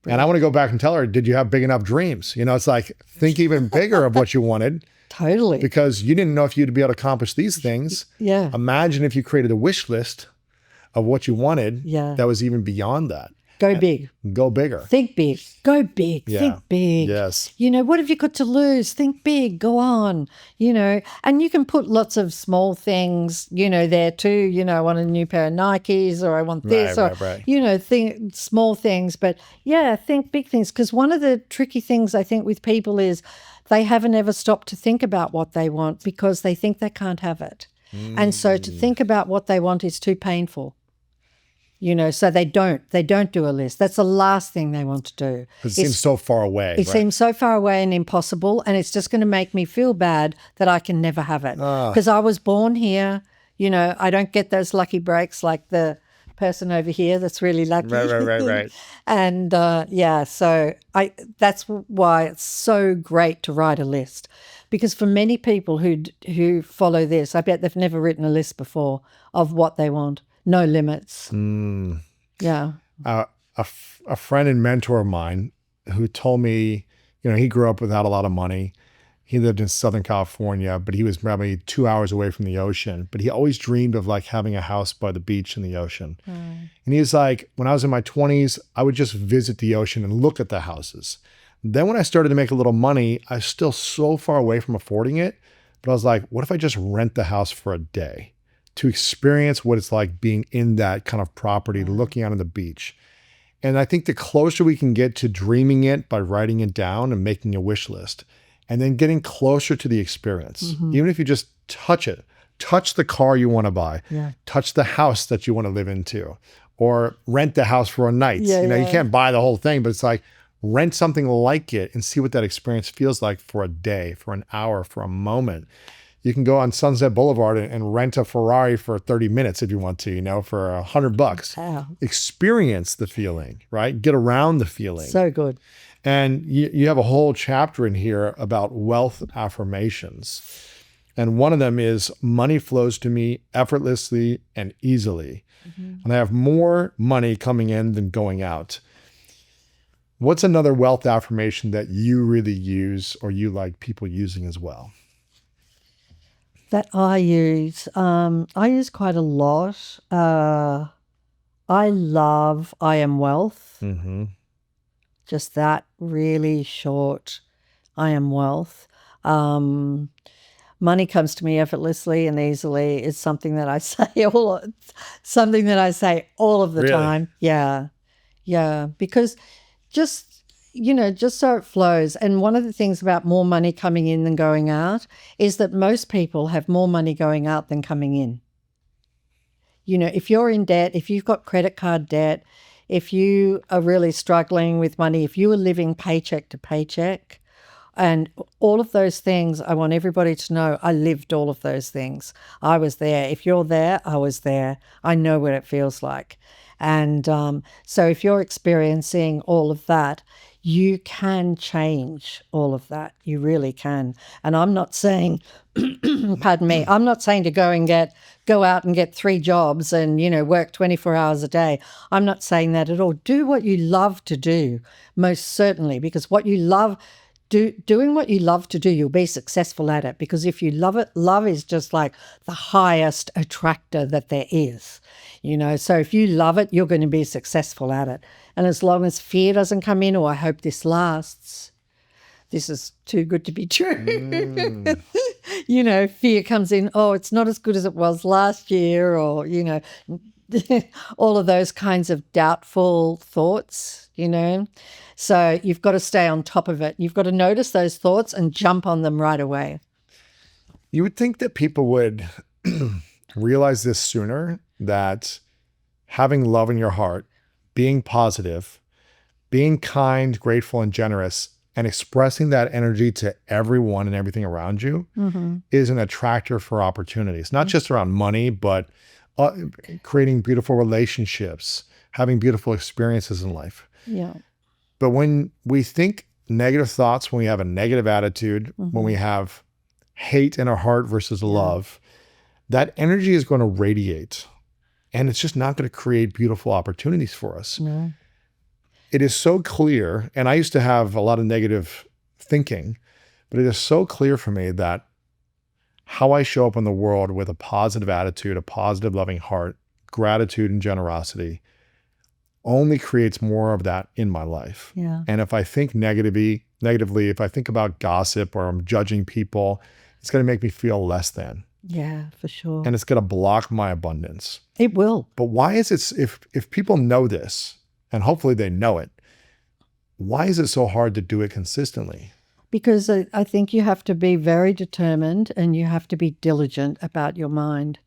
And I want to go back and tell her, did you have big enough dreams? It's like, think even bigger of what you wanted. Totally. Because you didn't know if you'd be able to accomplish these things. Yeah. Imagine if you created a wish list of what you wanted that was even beyond that. Go big. Go bigger. Think big. Go big. Yeah. Think big. Yes. What have you got to lose? Think big. Go on. And you can put lots of small things, there too. I want a new pair of Nikes, or I want this, right. Think small things. But yeah, think big things. Because one of the tricky things I think with people is they haven't ever stopped to think about what they want because they think they can't have it. And so to think about what they want is too painful. So they don't do a list. That's the last thing they want to do. It seems so far away. It seems so far away and impossible, and it's just going to make me feel bad that I can never have it. Because I was born here, I don't get those lucky breaks like the person over here that's really lucky. Right. And so that's why it's so great to write a list. Because for many people who follow this, I bet they've never written a list before of what they want. No limits. Yeah. A friend and mentor of mine who told me, he grew up without a lot of money. He lived in Southern California, but he was probably 2 hours away from the ocean. But he always dreamed of like having a house by the beach in the ocean. And he was like, when I was in my 20s, I would just visit the ocean and look at the houses. Then when I started to make a little money, I was still so far away from affording it. But I was like, what if I just rent the house for a day to experience what it's like being in that kind of property, looking out on the beach? And I think the closer we can get to dreaming it by writing it down and making a wish list, and then getting closer to the experience, even if you just touch it, touch the car you want to buy, touch the house that you want to live into, or rent the house for a night. You can't buy the whole thing, but it's like rent something like it and see what that experience feels like for a day, for an hour, for a moment. You can go on Sunset Boulevard and rent a Ferrari for 30 minutes if you want to, for $100. Wow. Experience the feeling, right? Get around the feeling. So good. And you have a whole chapter in here about wealth affirmations. And one of them is money flows to me effortlessly and easily. And I have more money coming in than going out. What's another wealth affirmation that you really use or you like people using as well? That I use quite a lot. I love I am wealth. Just that really short, I am wealth. Money comes to me effortlessly and easily is something that I say all of the Really? time. Yeah. Because just so it flows. And one of the things about more money coming in than going out is that most people have more money going out than coming in. If you're in debt, if you've got credit card debt, if you are really struggling with money, if you are living paycheck to paycheck, and all of those things, I want everybody to know I lived all of those things. I was there. If you're there, I was there. I know what it feels like. And so if you're experiencing all of that, you can change all of that. You really can. And I'm not saying, pardon me, I'm not saying to go out and get 3 jobs and, work 24 hours a day. I'm not saying that at all. Do what you love to do, most certainly, because what you love doing what you love to do, you'll be successful at it, because if you love it, love is just like the highest attractor that there is, so if you love it, you're going to be successful at it. And as long as fear doesn't come in, or I hope this lasts, this is too good to be true. Fear comes in, oh, it's not as good as it was last year, or, all of those kinds of doubtful thoughts, So you've got to stay on top of it. You've got to notice those thoughts and jump on them right away. You would think that people would realize this sooner, that having love in your heart, being positive, being kind, grateful, and generous, and expressing that energy to everyone and everything around you is an attractor for opportunities, not just around money, but creating beautiful relationships, having beautiful experiences in life. Yeah. But when we think negative thoughts, when we have a negative attitude, when we have hate in our heart versus love, that energy is going to radiate, and it's just not going to create beautiful opportunities for us. No. It is so clear, and I used to have a lot of negative thinking, but it is so clear for me that how I show up in the world with a positive attitude, a positive, loving heart, gratitude, and generosity only creates more of that in my life. Yeah. And if I think negatively, if I think about gossip or I'm judging people, it's going to make me feel less than. Yeah, for sure. And it's going to block my abundance. It will. But why is it, if people know this, and hopefully they know it, why is it so hard to do it consistently? Because I think you have to be very determined, and you have to be diligent about your mind.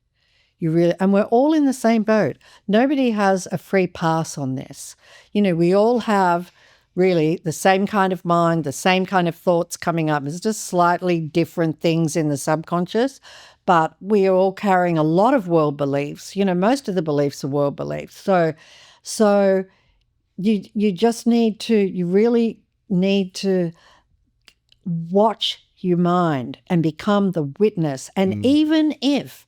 And we're all in the same boat. Nobody has a free pass on this. We all have really the same kind of mind, the same kind of thoughts coming up. It's just slightly different things in the subconscious, but we are all carrying a lot of world beliefs. Most of the beliefs are world beliefs. So you really need to watch your mind and become the witness. And even if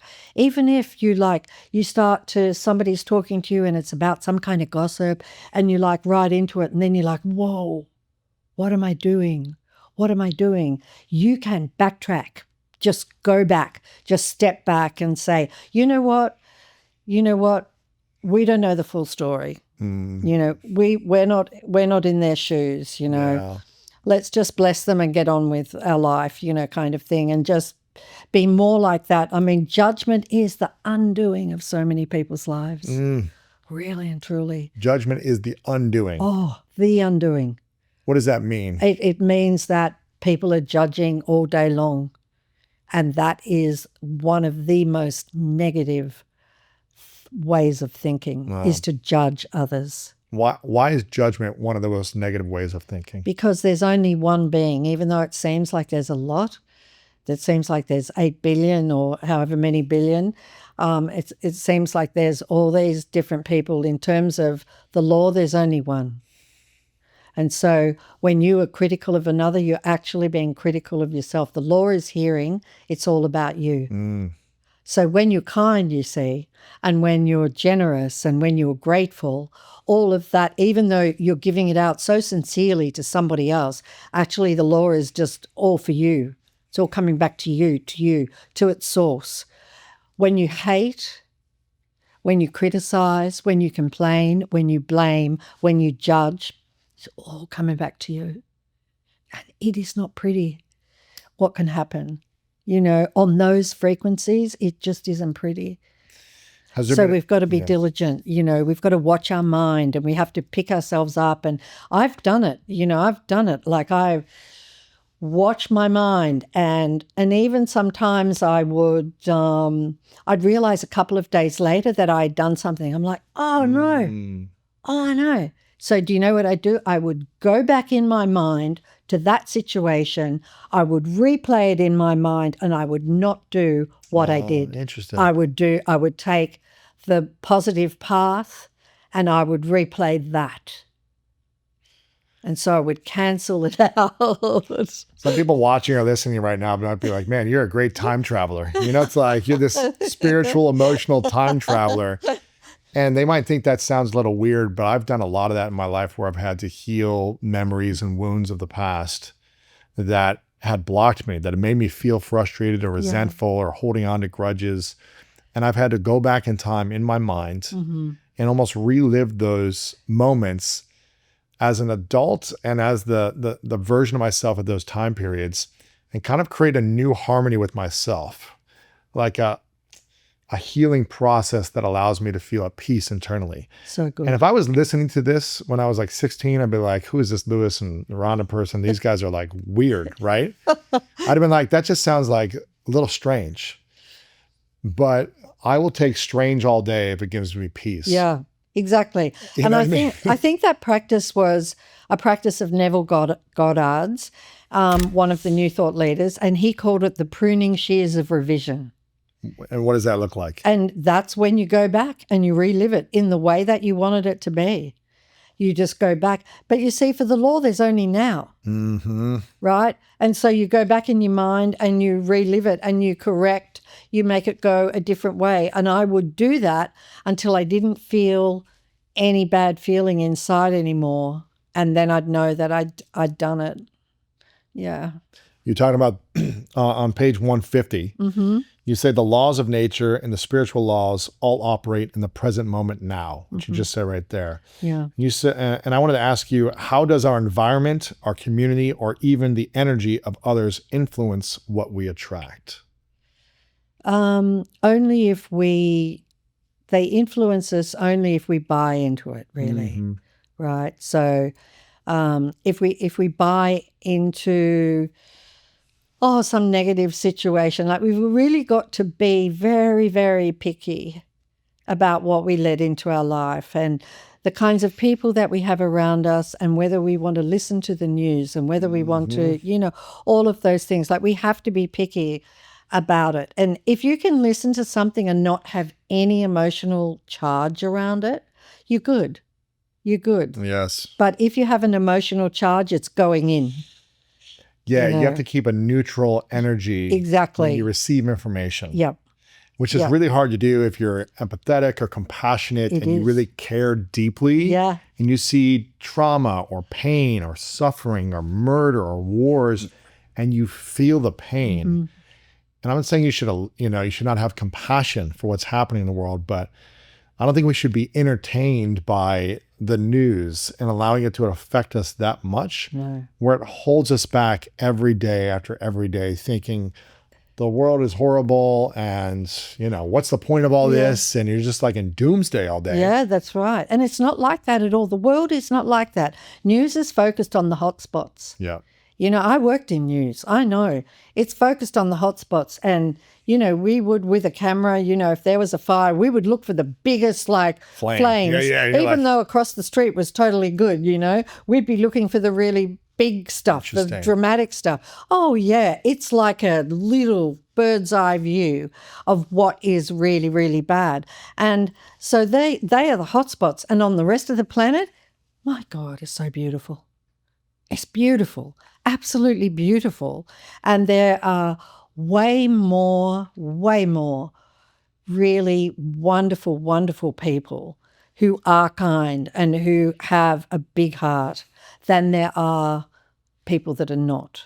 somebody's talking to you and it's about some kind of gossip, and you right into it, and then you're like, whoa, what am I doing? What am I doing? You can backtrack. Just go back, just step back and say, you know what? We don't know the full story. We're not in their shoes, Yeah. Let's just bless them and get on with our life, kind of thing, and just be more like that. I mean, judgment is the undoing of so many people's lives, really and truly. Judgment is the undoing. Oh, the undoing. What does that mean? It means that people are judging all day long, and that is one of the most negative ways of thinking, is to judge others. Why is judgment one of the most negative ways of thinking? Because there's only one being, even though it seems like there's a lot. It seems like there's 8 billion or however many billion. It seems like there's all these different people. In terms of the law, there's only one. And so when you are critical of another, you're actually being critical of yourself. The law is hearing. It's all about you. So when you're kind, you see, and when you're generous and when you're grateful, all of that, even though you're giving it out so sincerely to somebody else, actually the law is just all for you. It's all coming back to you, to its source. When you hate, when you criticize, when you complain, when you blame, when you judge, it's all coming back to you. And it is not pretty what can happen. On those frequencies, it just isn't pretty. So we've got to be diligent. We've got to watch our mind, and we have to pick ourselves up. And I've done it. I've done it. Like I've watched my mind, and even sometimes I would, I'd realize a couple of days later that I'd done something. I'm like, oh no, oh no. So do you know what I do? I would go back in my mind to that situation. I would replay it in my mind, and I would not do what I did. Interesting. I would take the positive path, and I would replay that. And so I would cancel it out. Some people watching or listening right now might be like, man, you're a great time traveler. It's like you're this spiritual, emotional time traveler. And they might think that sounds a little weird, but I've done a lot of that in my life where I've had to heal memories and wounds of the past that had blocked me, that had made me feel frustrated or resentful or holding on to grudges. And I've had to go back in time in my mind and almost relive those moments as an adult and as the version of myself at those time periods, and kind of create a new harmony with myself, like a healing process that allows me to feel at peace internally. So good. And if I was listening to this when I was like 16, I'd be like, who is this Lewis and Rhonda person? These guys are like weird, right? I'd have been like, that just sounds like a little strange. But I will take strange all day if it gives me peace. Yeah, exactly. And I think that practice was a practice of Neville Goddard's, one of the New Thought leaders, and he called it the pruning shears of revision. And what does that look like? And that's when you go back and you relive it in the way that you wanted it to be. You just go back. But you see, for the law, there's only now, right? And so you go back in your mind and you relive it and you correct, you make it go a different way. And I would do that until I didn't feel any bad feeling inside anymore. And then I'd know that I'd done it. Yeah. You're talking about on page 150. You say the laws of nature and the spiritual laws all operate in the present moment now, which you just said right there. Yeah. You said, and I wanted to ask you, how does our environment, our community, or even the energy of others influence what we attract? Only if they influence us only if we buy into it, really. Right. So if we buy into some negative situation, like we've really got to be very, very picky about what we let into our life and the kinds of people that we have around us, and whether we want to listen to the news and whether we want to, all of those things. Like we have to be picky about it. And if you can listen to something and not have any emotional charge around it, you're good. You're good. Yes. But if you have an emotional charge, it's going in. Yeah, you have to keep a neutral energy. Exactly. When you receive information. Yep. Which is really hard to do if you're empathetic or compassionate you really care deeply. Yeah. And you see trauma or pain or suffering or murder or wars, and you feel the pain. And I'm not saying you should not have compassion for what's happening in the world, but I don't think we should be entertained by the news and allowing it to affect us that much, where it holds us back every day after every day, thinking the world is horrible and, what's the point of all this? And you're just like in doomsday all day. Yeah, that's right. And it's not like that at all. The world is not like that. News is focused on the hot spots. Yeah. I worked in news. I know. It's focused on the hot spots. And, we would, with a camera, if there was a fire, we would look for the biggest, flames. Even though across the street was totally good, we'd be looking for the really big stuff, the dramatic stuff. Oh, yeah. It's like a little bird's eye view of what is really, really bad. And so they are the hot spots. And on the rest of the planet, my God, it's so beautiful. It's beautiful, absolutely beautiful. And there are way more really wonderful, wonderful people who are kind and who have a big heart than there are people that are not.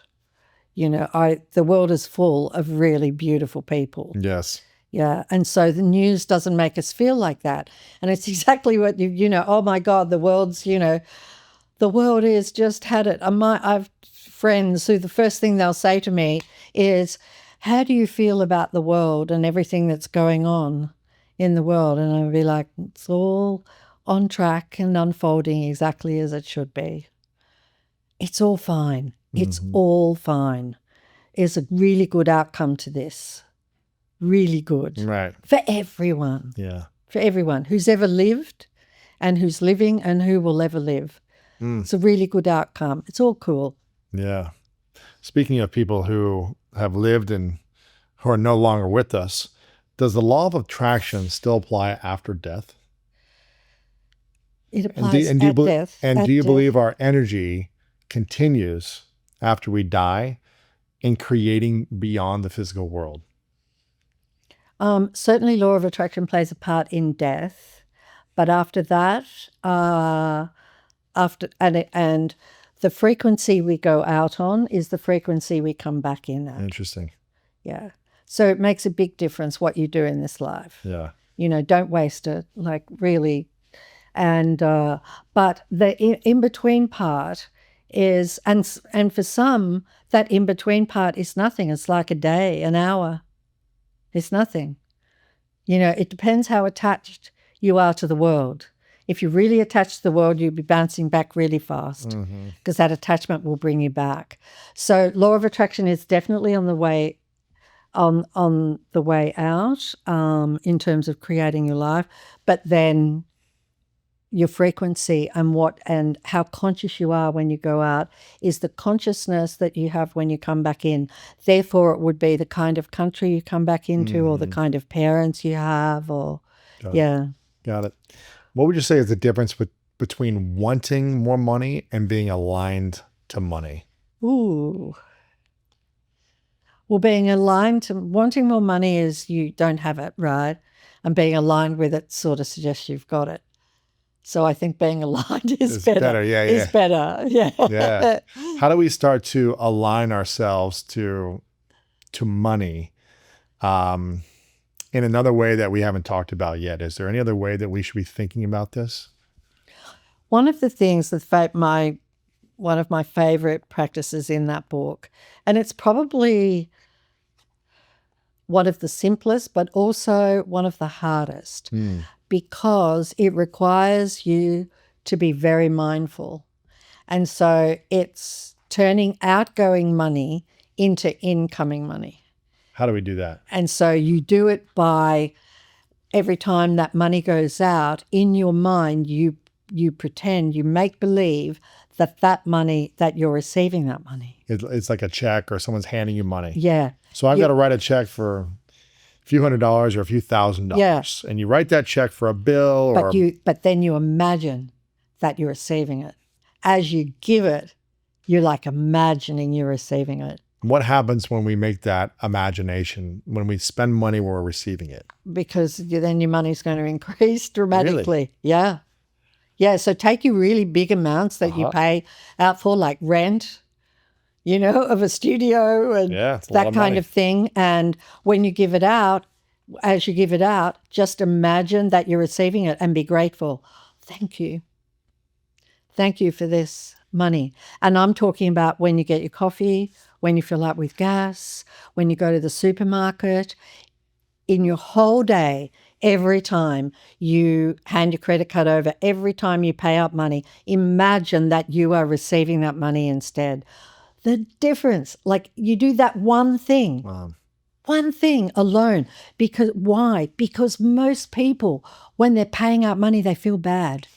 You know, the world is full of really beautiful people. Yes. Yeah. And so the news doesn't make us feel like that. And it's exactly what you know, oh my God, the world's, you know, the world is just had it. I've friends who the first thing they'll say to me is, how do you feel about the world and everything that's going on in the world? And I'll be like, it's all on track and unfolding exactly as it should be. It's all fine. It's all fine. There's a really good outcome to this. Really good. Right. For everyone. Yeah. For everyone who's ever lived and who's living and who will ever live. It's a really good outcome. It's all cool. Yeah. Speaking of people who have lived and who are no longer with us, does the law of attraction still apply after death? It applies at death. And do you believe our energy continues after we die in creating beyond the physical world? Certainly law of attraction plays a part in death, but after that, and the frequency we go out on is the frequency we come back in at. Interesting. Yeah. So it makes a big difference what you do in this life. Yeah. You know, don't waste it, like really. And but the in-between part is, and for some, that in-between part is nothing. It's like a day, an hour. It's nothing. You know, it depends how attached you are to the world. If you're really attached to the world, you'll be bouncing back really fast because that attachment will bring you back. So law of attraction is definitely on the way out in terms of creating your life, but then your frequency and how conscious you are when you go out is the consciousness that you have when you come back in. Therefore, it would be the kind of country you come back into or the kind of parents you have or, Got it. What would you say is the difference between wanting more money and being aligned to money? Ooh. Well, being aligned to wanting more money is you don't have it, right? And being aligned with it sort of suggests you've got it. So I think being aligned is better. Is better. Yeah. Yeah. How do we start to align ourselves to money in another way that we haven't talked about yet? Is there any other way that we should be thinking about this? One of the things that one of my favorite practices in that book, and it's probably one of the simplest, but also one of the hardest, because it requires you to be very mindful. And so it's turning outgoing money into incoming money. How do we do that? And so you do it by every time that money goes out, in your mind, you pretend, you make believe that money, that you're receiving that money. It's like a check or someone's handing you money. Yeah. So I've got to write a check for a few $100s or a few $1,000. Yeah. And you write that check for a bill but then you imagine that you're receiving it. As you give it, you're like imagining you're receiving it. What happens when we make that imagination, when we spend money when we're receiving it? Because then your money's going to increase dramatically. Really? Yeah. Yeah, so take your really big amounts that you pay out for, like rent, you know, of a studio and that kind of thing. And when you give it out, as you give it out, just imagine that you're receiving it and be grateful. Thank you. Thank you for this money. And I'm talking about when you get your coffee, when you fill up with gas, when you go to the supermarket, in your whole day, every time you hand your credit card over, every time you pay out money, imagine that you are receiving that money instead. The difference, like you do that one thing, one thing alone. Because why? Because most people, when they're paying out money, they feel bad.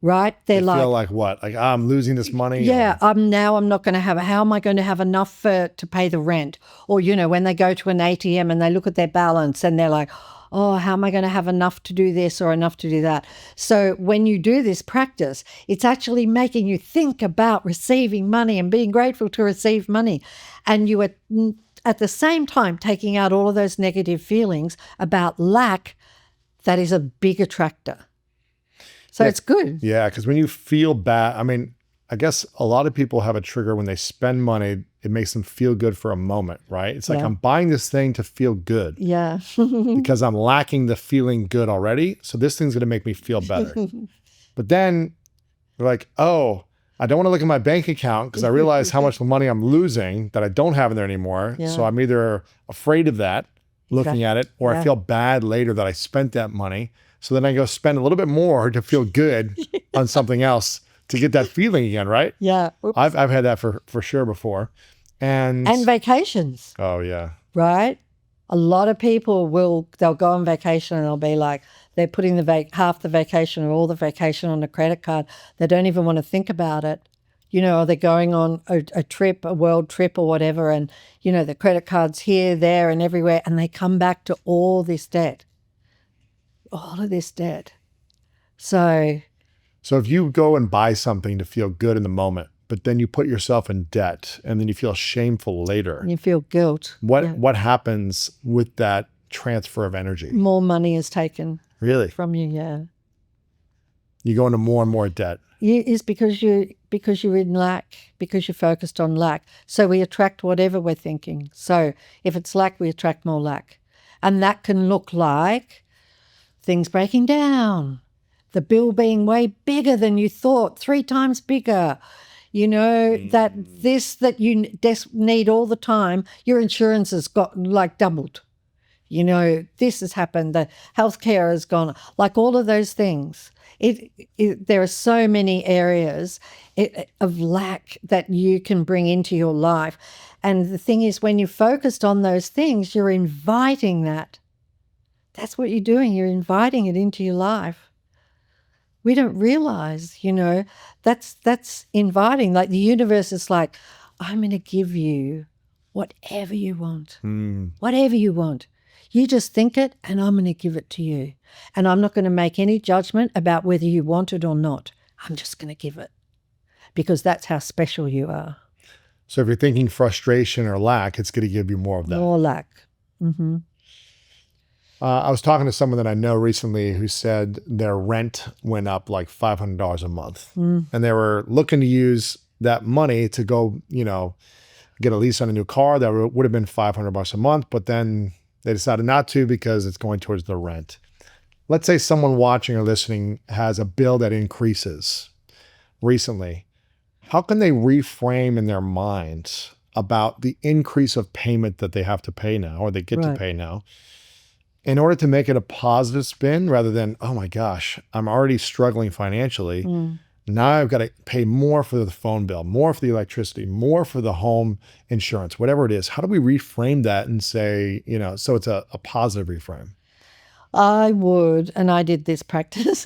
Right? They feel like what? Like, I'm losing this money? Yeah, I'm not going to have, how am I going to have enough to pay the rent? Or, you know, when they go to an ATM and they look at their balance and they're like, oh, how am I going to have enough to do this or enough to do that? So when you do this practice, it's actually making you think about receiving money and being grateful to receive money. And you are at the same time taking out all of those negative feelings about lack. That is a big attractor. So it's good. Yeah, because when you feel bad, I mean, I guess a lot of people have a trigger when they spend money, it makes them feel good for a moment, right? It's like, I'm buying this thing to feel good. Yeah. Because I'm lacking the feeling good already. So this thing's going to make me feel better. But then they're like, oh, I don't want to look at my bank account because I realize how much money I'm losing that I don't have in there anymore. Yeah. So I'm either afraid of that, looking at it, or I feel bad later that I spent that money. So then I go spend a little bit more to feel good on something else to get that feeling again, right? Yeah. I've had that for sure before. And vacations. Oh, yeah. Right? A lot of people they'll go on vacation and they'll be like, they're putting half the vacation or all the vacation on a credit card. They don't even want to think about it. You know, they're going on a trip, a world trip or whatever, and, you know, the credit card's here, there, and everywhere, and they come back to all this debt. All of this debt. So if you go and buy something to feel good in the moment, but then you put yourself in debt and then you feel shameful later. You feel guilt. What happens with that transfer of energy? More money is taken. Really? From you, yeah. You go into more and more debt. It's because you're in lack, because you're focused on lack. So we attract whatever we're thinking. So if it's lack, we attract more lack. And that can look like things breaking down, the bill being way bigger than you thought, 3 times bigger. You know, that you need all the time, your insurance has got like doubled. You know, this has happened, the healthcare has gone, like all of those things. There are so many areas of lack that you can bring into your life. And the thing is, when you're focused on those things, you're inviting that. That's what you're doing. You're inviting it into your life. We don't realize, you know, that's inviting. Like the universe is like, I'm going to give you whatever you want, whatever you want. You just think it and I'm going to give it to you. And I'm not going to make any judgment about whether you want it or not. I'm just going to give it because that's how special you are. So if you're thinking frustration or lack, it's going to give you more of that. More lack. Mm-hmm. I was talking to someone that I know recently who said their rent went up like $500 a month. And they were looking to use that money to go, you know, get a lease on a new car that would have been $500 a month, but then they decided not to because it's going towards the rent. Let's say someone watching or listening has a bill that increases recently. How can they reframe in their mind about the increase of payment that they have to pay now, or they get to pay now, in order to make it a positive spin rather than, oh my gosh, I'm already struggling financially. Now I've got to pay more for the phone bill, more for the electricity, more for the home insurance, whatever it is. How do we reframe that and say, you know, so it's a positive reframe? I would, and I did this practice.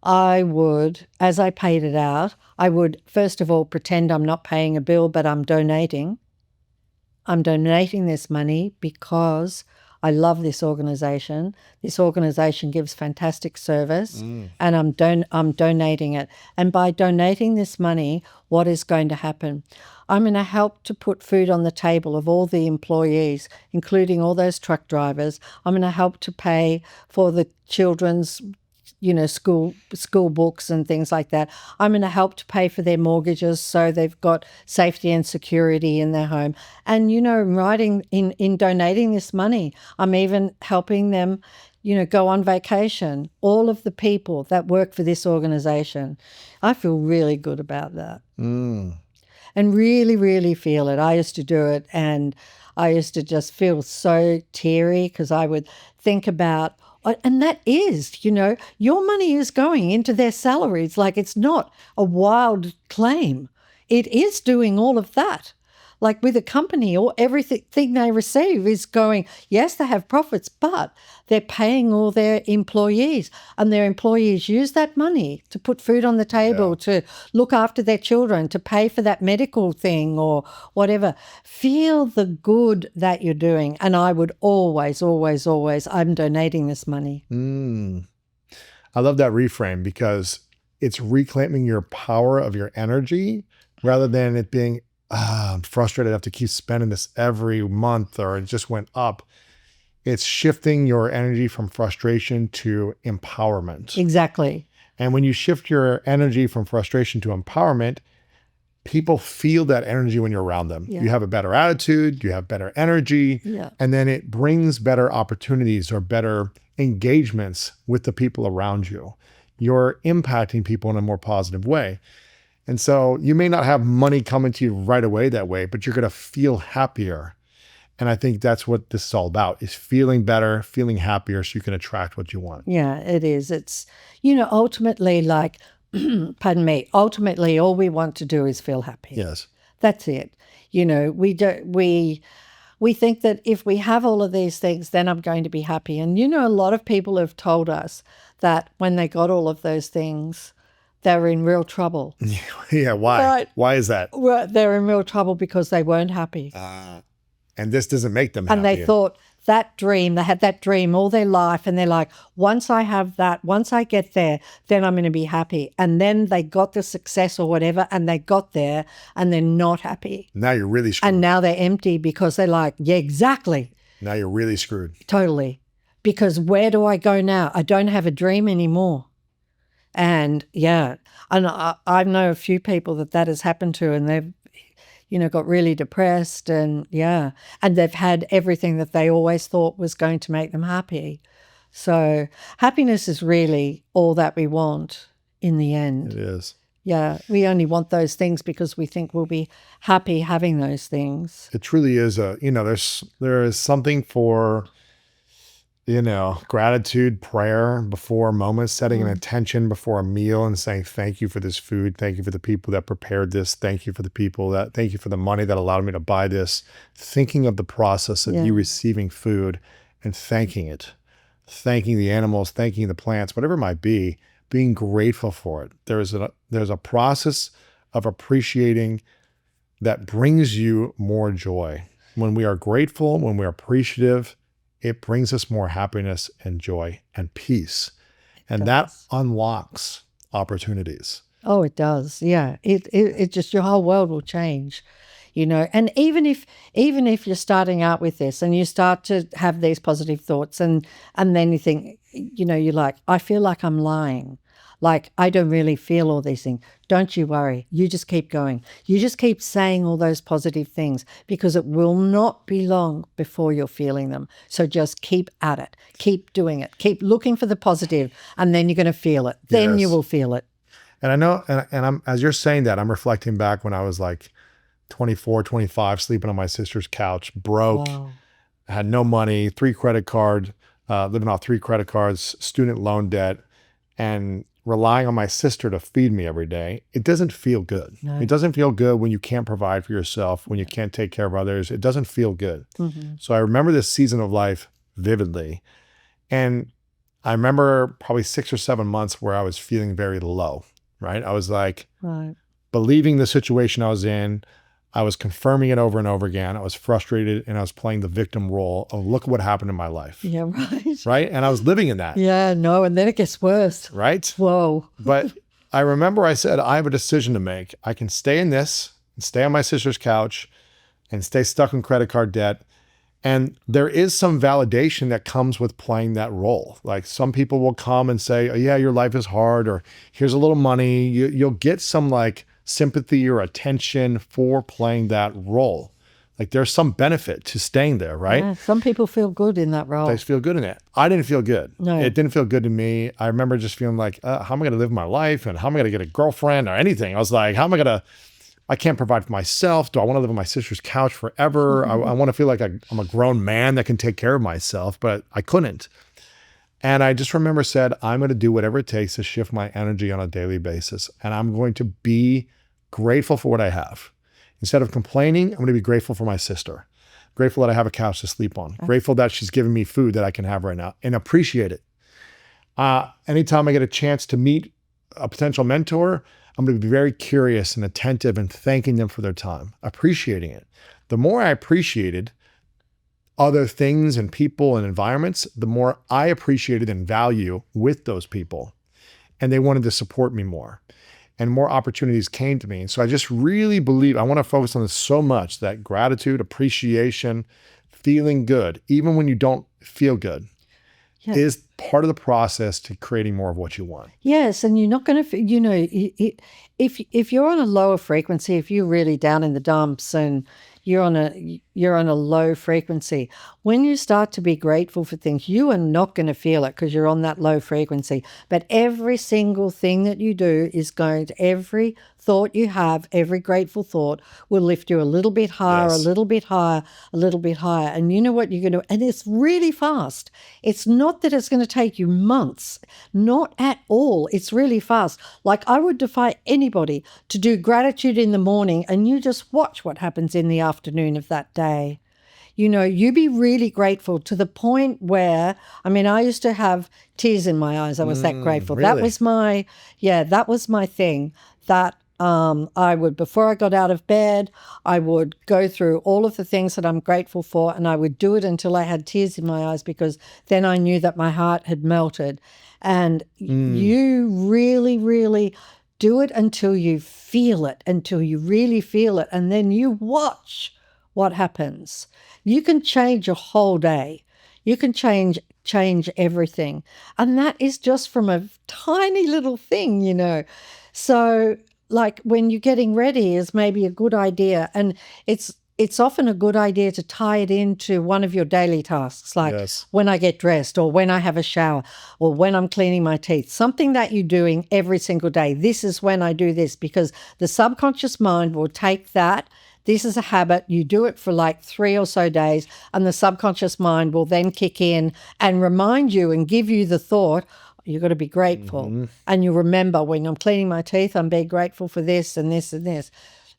I would, as I paid it out, I would first of all pretend I'm not paying a bill, but I'm donating. I'm donating this money because I love this organization. This organization gives fantastic service, and I'm donating it. And by donating this money, what is going to happen? I'm going to help to put food on the table of all the employees, including all those truck drivers. I'm going to help to pay for the children's, you know, school books and things like that. I'm going to help to pay for their mortgages so they've got safety and security in their home. And, you know, in donating this money, I'm even helping them, you know, go on vacation. All of the people that work for this organization, I feel really good about that. And really, really feel it. I used to do it and I used to just feel so teary because I would think about, and that is, you know, your money is going into their salaries. Like, it's not a wild claim. It is doing all of that. Like with a company, or everything they receive is going, yes, they have profits, but they're paying all their employees, and their employees use that money to put food on the table, to look after their children, to pay for that medical thing or whatever. Feel the good that you're doing. And I would always, I'm donating this money. I love that reframe, because it's reclaiming your power of your energy rather than it being, I'm frustrated, I have to keep spending this every month, or it just went up. It's shifting your energy from frustration to empowerment. Exactly. And when you shift your energy from frustration to empowerment, people feel that energy when you're around them. Yeah. You have a better attitude, you have better energy, and then it brings better opportunities or better engagements with the people around you. You're impacting people in a more positive way. And so you may not have money coming to you right away that way, but you're going to feel happier. And I think that's what this is all about, is feeling better, feeling happier, so you can attract what you want. Yeah, it is. It's, ultimately, like, pardon me, ultimately all we want to do is feel happy. Yes. That's it. We think that if we have all of these things, then I'm going to be happy. And, a lot of people have told us that when they got all of those things, they were in real trouble. Yeah, why? Right. Why is that? Well, they're in real trouble because they weren't happy. And this doesn't make them happy. And they thought that dream, they had that dream all their life, and they're like, once I have that, once I get there, then I'm going to be happy. And then they got the success or whatever, and they got there, and they're not happy. Now you're really screwed. And now they're empty because they're like, yeah, exactly. Now you're really screwed. Totally. Because where do I go now? I don't have a dream anymore. And yeah, and I know a few people that has happened to, and they've, got really depressed, and and they've had everything that they always thought was going to make them happy. So happiness is really all that we want in the end. It is. Yeah, we only want those things because we think we'll be happy having those things. It truly is there is something for, gratitude, prayer before moments, setting an intention before a meal and saying, thank you for this food. Thank you for the people that prepared this. Thank you for thank you for the money that allowed me to buy this. Thinking of the process of you receiving food and thanking it, thanking the animals, thanking the plants, whatever it might be, being grateful for it. There's a process of appreciating that brings you more joy. When we are grateful, when we're appreciative, it brings us more happiness and joy and peace. And that unlocks opportunities. Oh, it does. Yeah. It just, your whole world will change, and even if you're starting out with this and you start to have these positive thoughts and then you think, you're like, I feel like I'm lying. Like, I don't really feel all these things. Don't you worry. You just keep going. You just keep saying all those positive things, because it will not be long before you're feeling them. So just keep at it. Keep doing it. Keep looking for the positive, and then you're going to feel it. Then you will feel it. And I know, and I'm, as you're saying that, I'm reflecting back when I was like 24, 25, sleeping on my sister's couch, broke, had no money, living off 3 credit cards, student loan debt, and relying on my sister to feed me every day. It doesn't feel good. No. It doesn't feel good when you can't provide for yourself, when you can't take care of others. It doesn't feel good. So I remember this season of life vividly. And I remember probably 6 or 7 months where I was feeling very low, right? I was like believing the situation I was in. I was confirming it over and over again. I was frustrated, and I was playing the victim role of, look what happened in my life. Yeah, right. Right? And I was living in that. Yeah, no, and then it gets worse. Right? Whoa. But I remember I said, I have a decision to make. I can stay in this and stay on my sister's couch and stay stuck in credit card debt. And there is some validation that comes with playing that role. Like, some people will come and say, oh, yeah, your life is hard, or here's a little money. You'll get some like sympathy or attention for playing that role. Like, there's some benefit to staying there, right? Yeah, some people feel good in that role. They feel good in it. I didn't feel good. No. It didn't feel good to me. I remember just feeling like, how am I going to live my life? And how am I going to get a girlfriend or anything? I was like, I can't provide for myself. Do I want to live on my sister's couch forever? I want to feel like I'm a grown man that can take care of myself, but I couldn't. And I just remember said, I'm going to do whatever it takes to shift my energy on a daily basis. And I'm going to be grateful for what I have. Instead of complaining, I'm going to be grateful for my sister. Grateful that I have a couch to sleep on. Grateful that she's giving me food that I can have right now and appreciate it. Anytime I get a chance to meet a potential mentor, I'm going to be very curious and attentive and thanking them for their time, appreciating it. The more I appreciated other things and people and environments, the more I appreciated and value with those people. And they wanted to support me more. And more opportunities came to me. And so I just really believe, I want to focus on this so much, that gratitude, appreciation, feeling good, even when you don't feel good, is part of the process to creating more of what you want. Yes, and you're not going to, if you're on a lower frequency, if you're really down in the dumps and you're on a low frequency, when you start to be grateful for things, you are not going to feel it because you're on that low frequency. But every single thing that you do is going to, every thought you have, every grateful thought will lift you a little bit higher, a little bit higher, a little bit higher. And you know what you're going to, and it's really fast. It's not that it's going to take you months, not at all. It's really fast. Like I would defy anybody to do gratitude in the morning and you just watch what happens in the afternoon of that day. You be really grateful to the point where, I used to have tears in my eyes. I was that grateful. Really? That was my thing. That I would, before I got out of bed, I would go through all of the things that I'm grateful for, and I would do it until I had tears in my eyes, because then I knew that my heart had melted. And you really, really do it until you feel it, until you really feel it, and then you watch what happens. You can change your whole day. You can change everything. And that is just from a tiny little thing, So like when you're getting ready is maybe a good idea. And it's often a good idea to tie it into one of your daily tasks, like when I get dressed or when I have a shower or when I'm cleaning my teeth, something that you're doing every single day. This is when I do this, because the subconscious mind will take that. This is a habit. You do it for like 3 or so days, and the subconscious mind will then kick in and remind you and give you the thought, you've got to be grateful. And you remember, when I'm cleaning my teeth, I'm being grateful for this and this and this.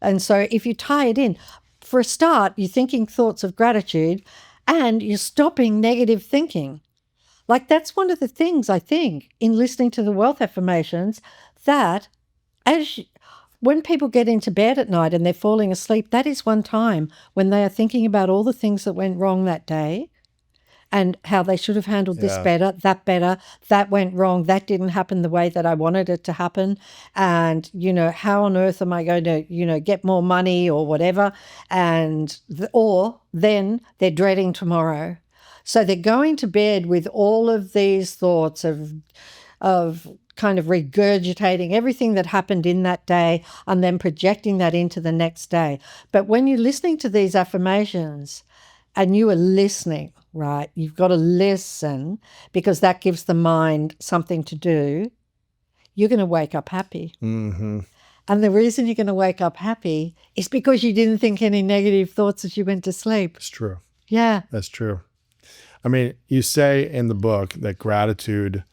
And so if you tie it in, for a start, you're thinking thoughts of gratitude and you're stopping negative thinking. Like that's one of the things I think in listening to the wealth affirmations, that when people get into bed at night and they're falling asleep, that is one time when they are thinking about all the things that went wrong that day and how they should have handled this better, that went wrong, that didn't happen the way that I wanted it to happen. And, how on earth am I going to, get more money or whatever? And, or then they're dreading tomorrow. So they're going to bed with all of these thoughts of kind of regurgitating everything that happened in that day and then projecting that into the next day. But when you're listening to these affirmations and you are listening, right, you've got to listen, because that gives the mind something to do, you're going to wake up happy. And the reason you're going to wake up happy is because you didn't think any negative thoughts as you went to sleep. It's true. Yeah. That's true. You say in the book that gratitude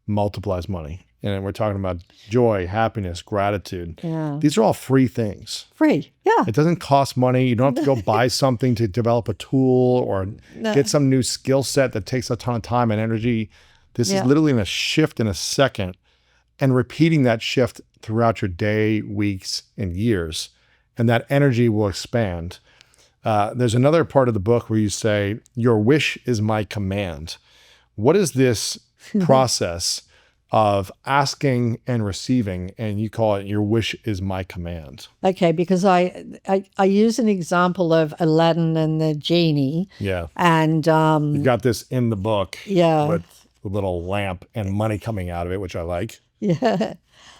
multiplies money. And we're talking about joy, happiness, gratitude. Yeah. These are all free things. Free, yeah. It doesn't cost money. You don't have to go buy something to develop a tool or get some new skill set that takes a ton of time and energy. This is literally in a shift in a second, and repeating that shift throughout your day, weeks, and years. And that energy will expand. There's another part of the book where you say, your wish is my command. What is this process of asking and receiving, and you call it your wish is my command? Okay, because I use an example of Aladdin and the genie. Yeah. And you've got this in the book. Yeah. With a little lamp and money coming out of it, which I like. Yeah.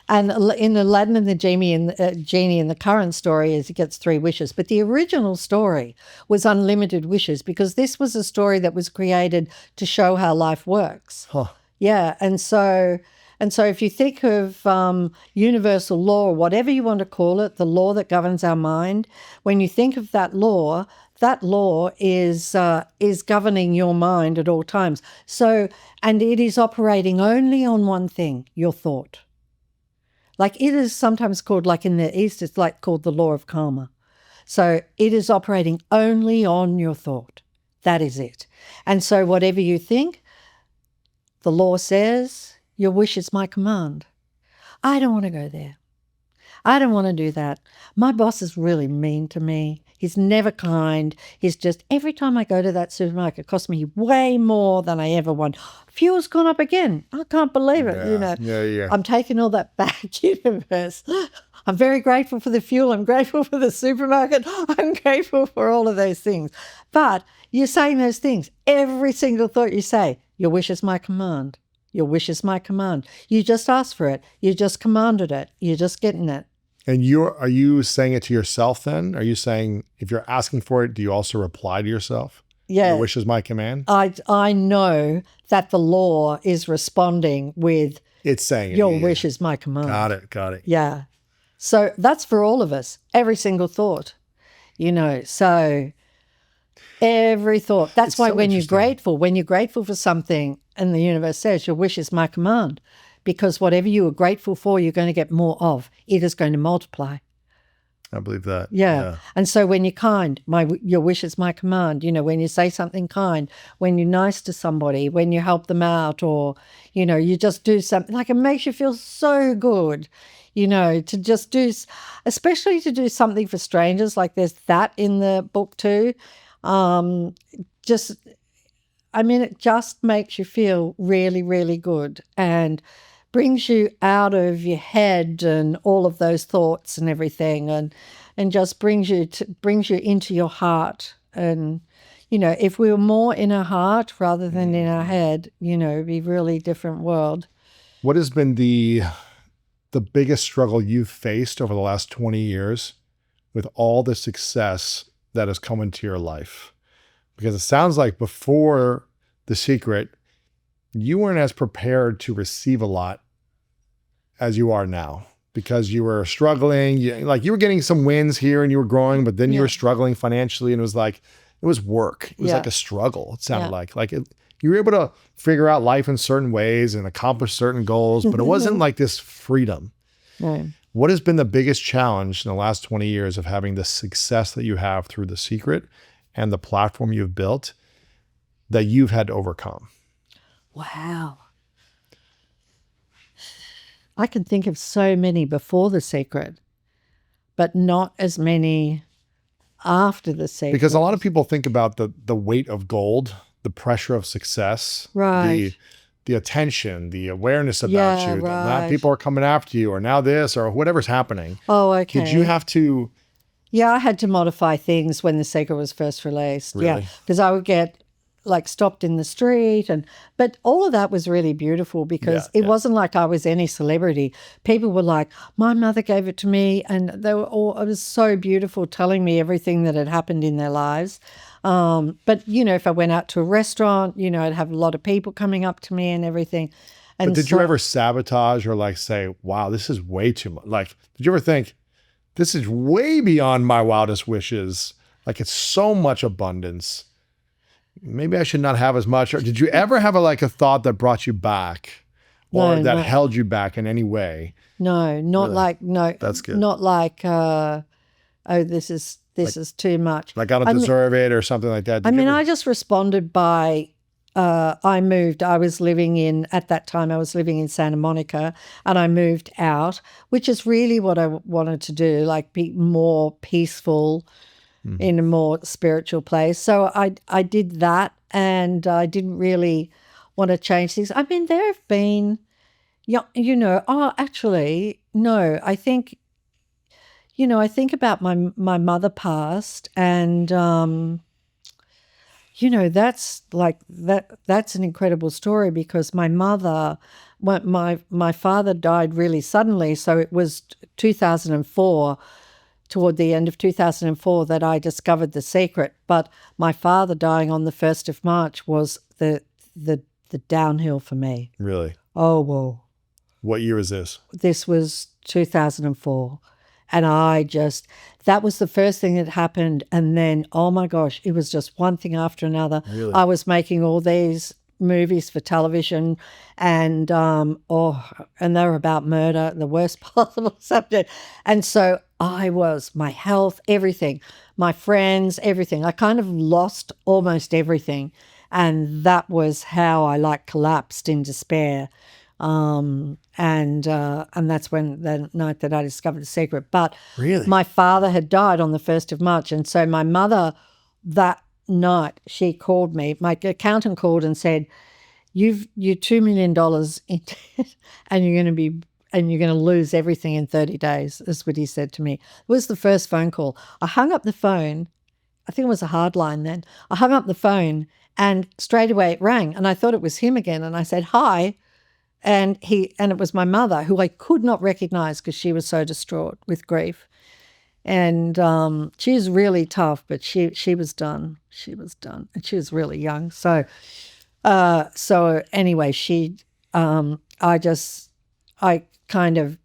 And in Aladdin and the genie in the current story is he gets 3 wishes. But the original story was unlimited wishes, because this was a story that was created to show how life works. Huh. Yeah, and so if you think of universal law, or whatever you want to call it, the law that governs our mind, when you think of that law is governing your mind at all times. So, and it is operating only on one thing, your thought. Like it is sometimes called, like in the East, it's like called the law of karma. So it is operating only on your thought. That is it. And so whatever you think, the law says, your wish is my command. I don't want to go there. I don't want to do that. My boss is really mean to me. He's never kind. He's just, every time I go to that supermarket, it costs me way more than I ever want. Fuel's gone up again. I can't believe it. Yeah. I'm taking all that back, universe. I'm very grateful for the fuel. I'm grateful for the supermarket. I'm grateful for all of those things. But you're saying those things. Every single thought you say, your wish is my command. Your wish is my command. You just asked for it. You just commanded it. You're just getting it. And are you saying it to yourself then? Are you saying, if you're asking for it, do you also reply to yourself? Yeah. Your wish is my command? I know that the law is responding with, it's saying your wish is my command. Got it. Yeah. So that's for all of us, every single thought, so every thought. That's why when you're grateful for something and the universe says your wish is my command, because whatever you are grateful for, you're going to get more of. It is going to multiply. I believe that. Yeah. And so when you're kind, your wish is my command. When you say something kind, when you're nice to somebody, when you help them out, or, you just do something, like it makes you feel so good, to just do, especially to do something for strangers. Like there's that in the book too. It just makes you feel really, really good and brings you out of your head and all of those thoughts and everything, and just brings you into your heart. And if we were more in our heart rather than in our head, it'd be a really different world. What has been the biggest struggle you've faced over the last 20 years with all the success that has come into your life? Because it sounds like before The Secret, you weren't as prepared to receive a lot as you are now, because you were struggling. You were getting some wins here and you were growing, but then you were struggling financially, and it was work. It was like a struggle. It sounded you were able to figure out life in certain ways and accomplish certain goals, but it wasn't like this freedom. No. What has been the biggest challenge in the last 20 years of having the success that you have through The Secret and the platform you've built that you've had to overcome? Wow. I can think of so many before The Secret, but not as many after The Secret. Because a lot of people think about the weight of gold, the pressure of success, right? The attention, the awareness about you. Right. Now people are coming after you, or now this, or whatever's happening. Oh, okay. Did you have to? Yeah, I had to modify things when The Secret was first released. Really? Yeah, because I would get stopped in the street, but all of that was really beautiful, because it wasn't like I was any celebrity. People were like, my mother gave it to me, and it was so beautiful, telling me everything that had happened in their lives. But if I went out to a restaurant, I'd have a lot of people coming up to me and everything. And but did you ever sabotage or say, wow, this is way too much? Did you ever think, this is way beyond my wildest wishes? It's so much abundance. Maybe I should not have as much. Or did you ever have a thought that brought you back, or that held you back in any way? No, not really? No. That's good. Not this is too much. I don't deserve it or something like that. I just responded by, I moved. At that time, I was living in Santa Monica, and I moved out, which is really what I wanted to do, be more peaceful, in a more spiritual place. So I did that, and I didn't really want to change things. There have been, actually, no, I think, I think about my mother passed, and, that's that's an incredible story, because my mother, my father died really suddenly. So it was 2004, toward the end of 2004, that I discovered The Secret. But my father dying on the 1st of March was the downhill for me. Really? Oh, whoa. What year is this? This was 2004. And that was the first thing that happened. And then, oh my gosh, it was just one thing after another. Really? I was making all these movies for television, and and they were about murder, the worst possible subject. And so my health, everything, my friends, everything. I kind of lost almost everything, and that was how I collapsed in despair. And that's when the night that I discovered the secret. But Really? my father had died on the 1st of March, and so my mother that night, she called me. My accountant called and said, you're $2 million in debt, and you're going to lose everything in 30 days, is what he said to me. It was the first phone call. I hung up the phone. I think it was a hard line then. I hung up the phone, and straight away it rang, and I thought it was him again. And I said, hi. And it was my mother, who I could not recognize because she was so distraught with grief. And she was really tough, but she was done. She was done, and she was really young. So anyway, I kind of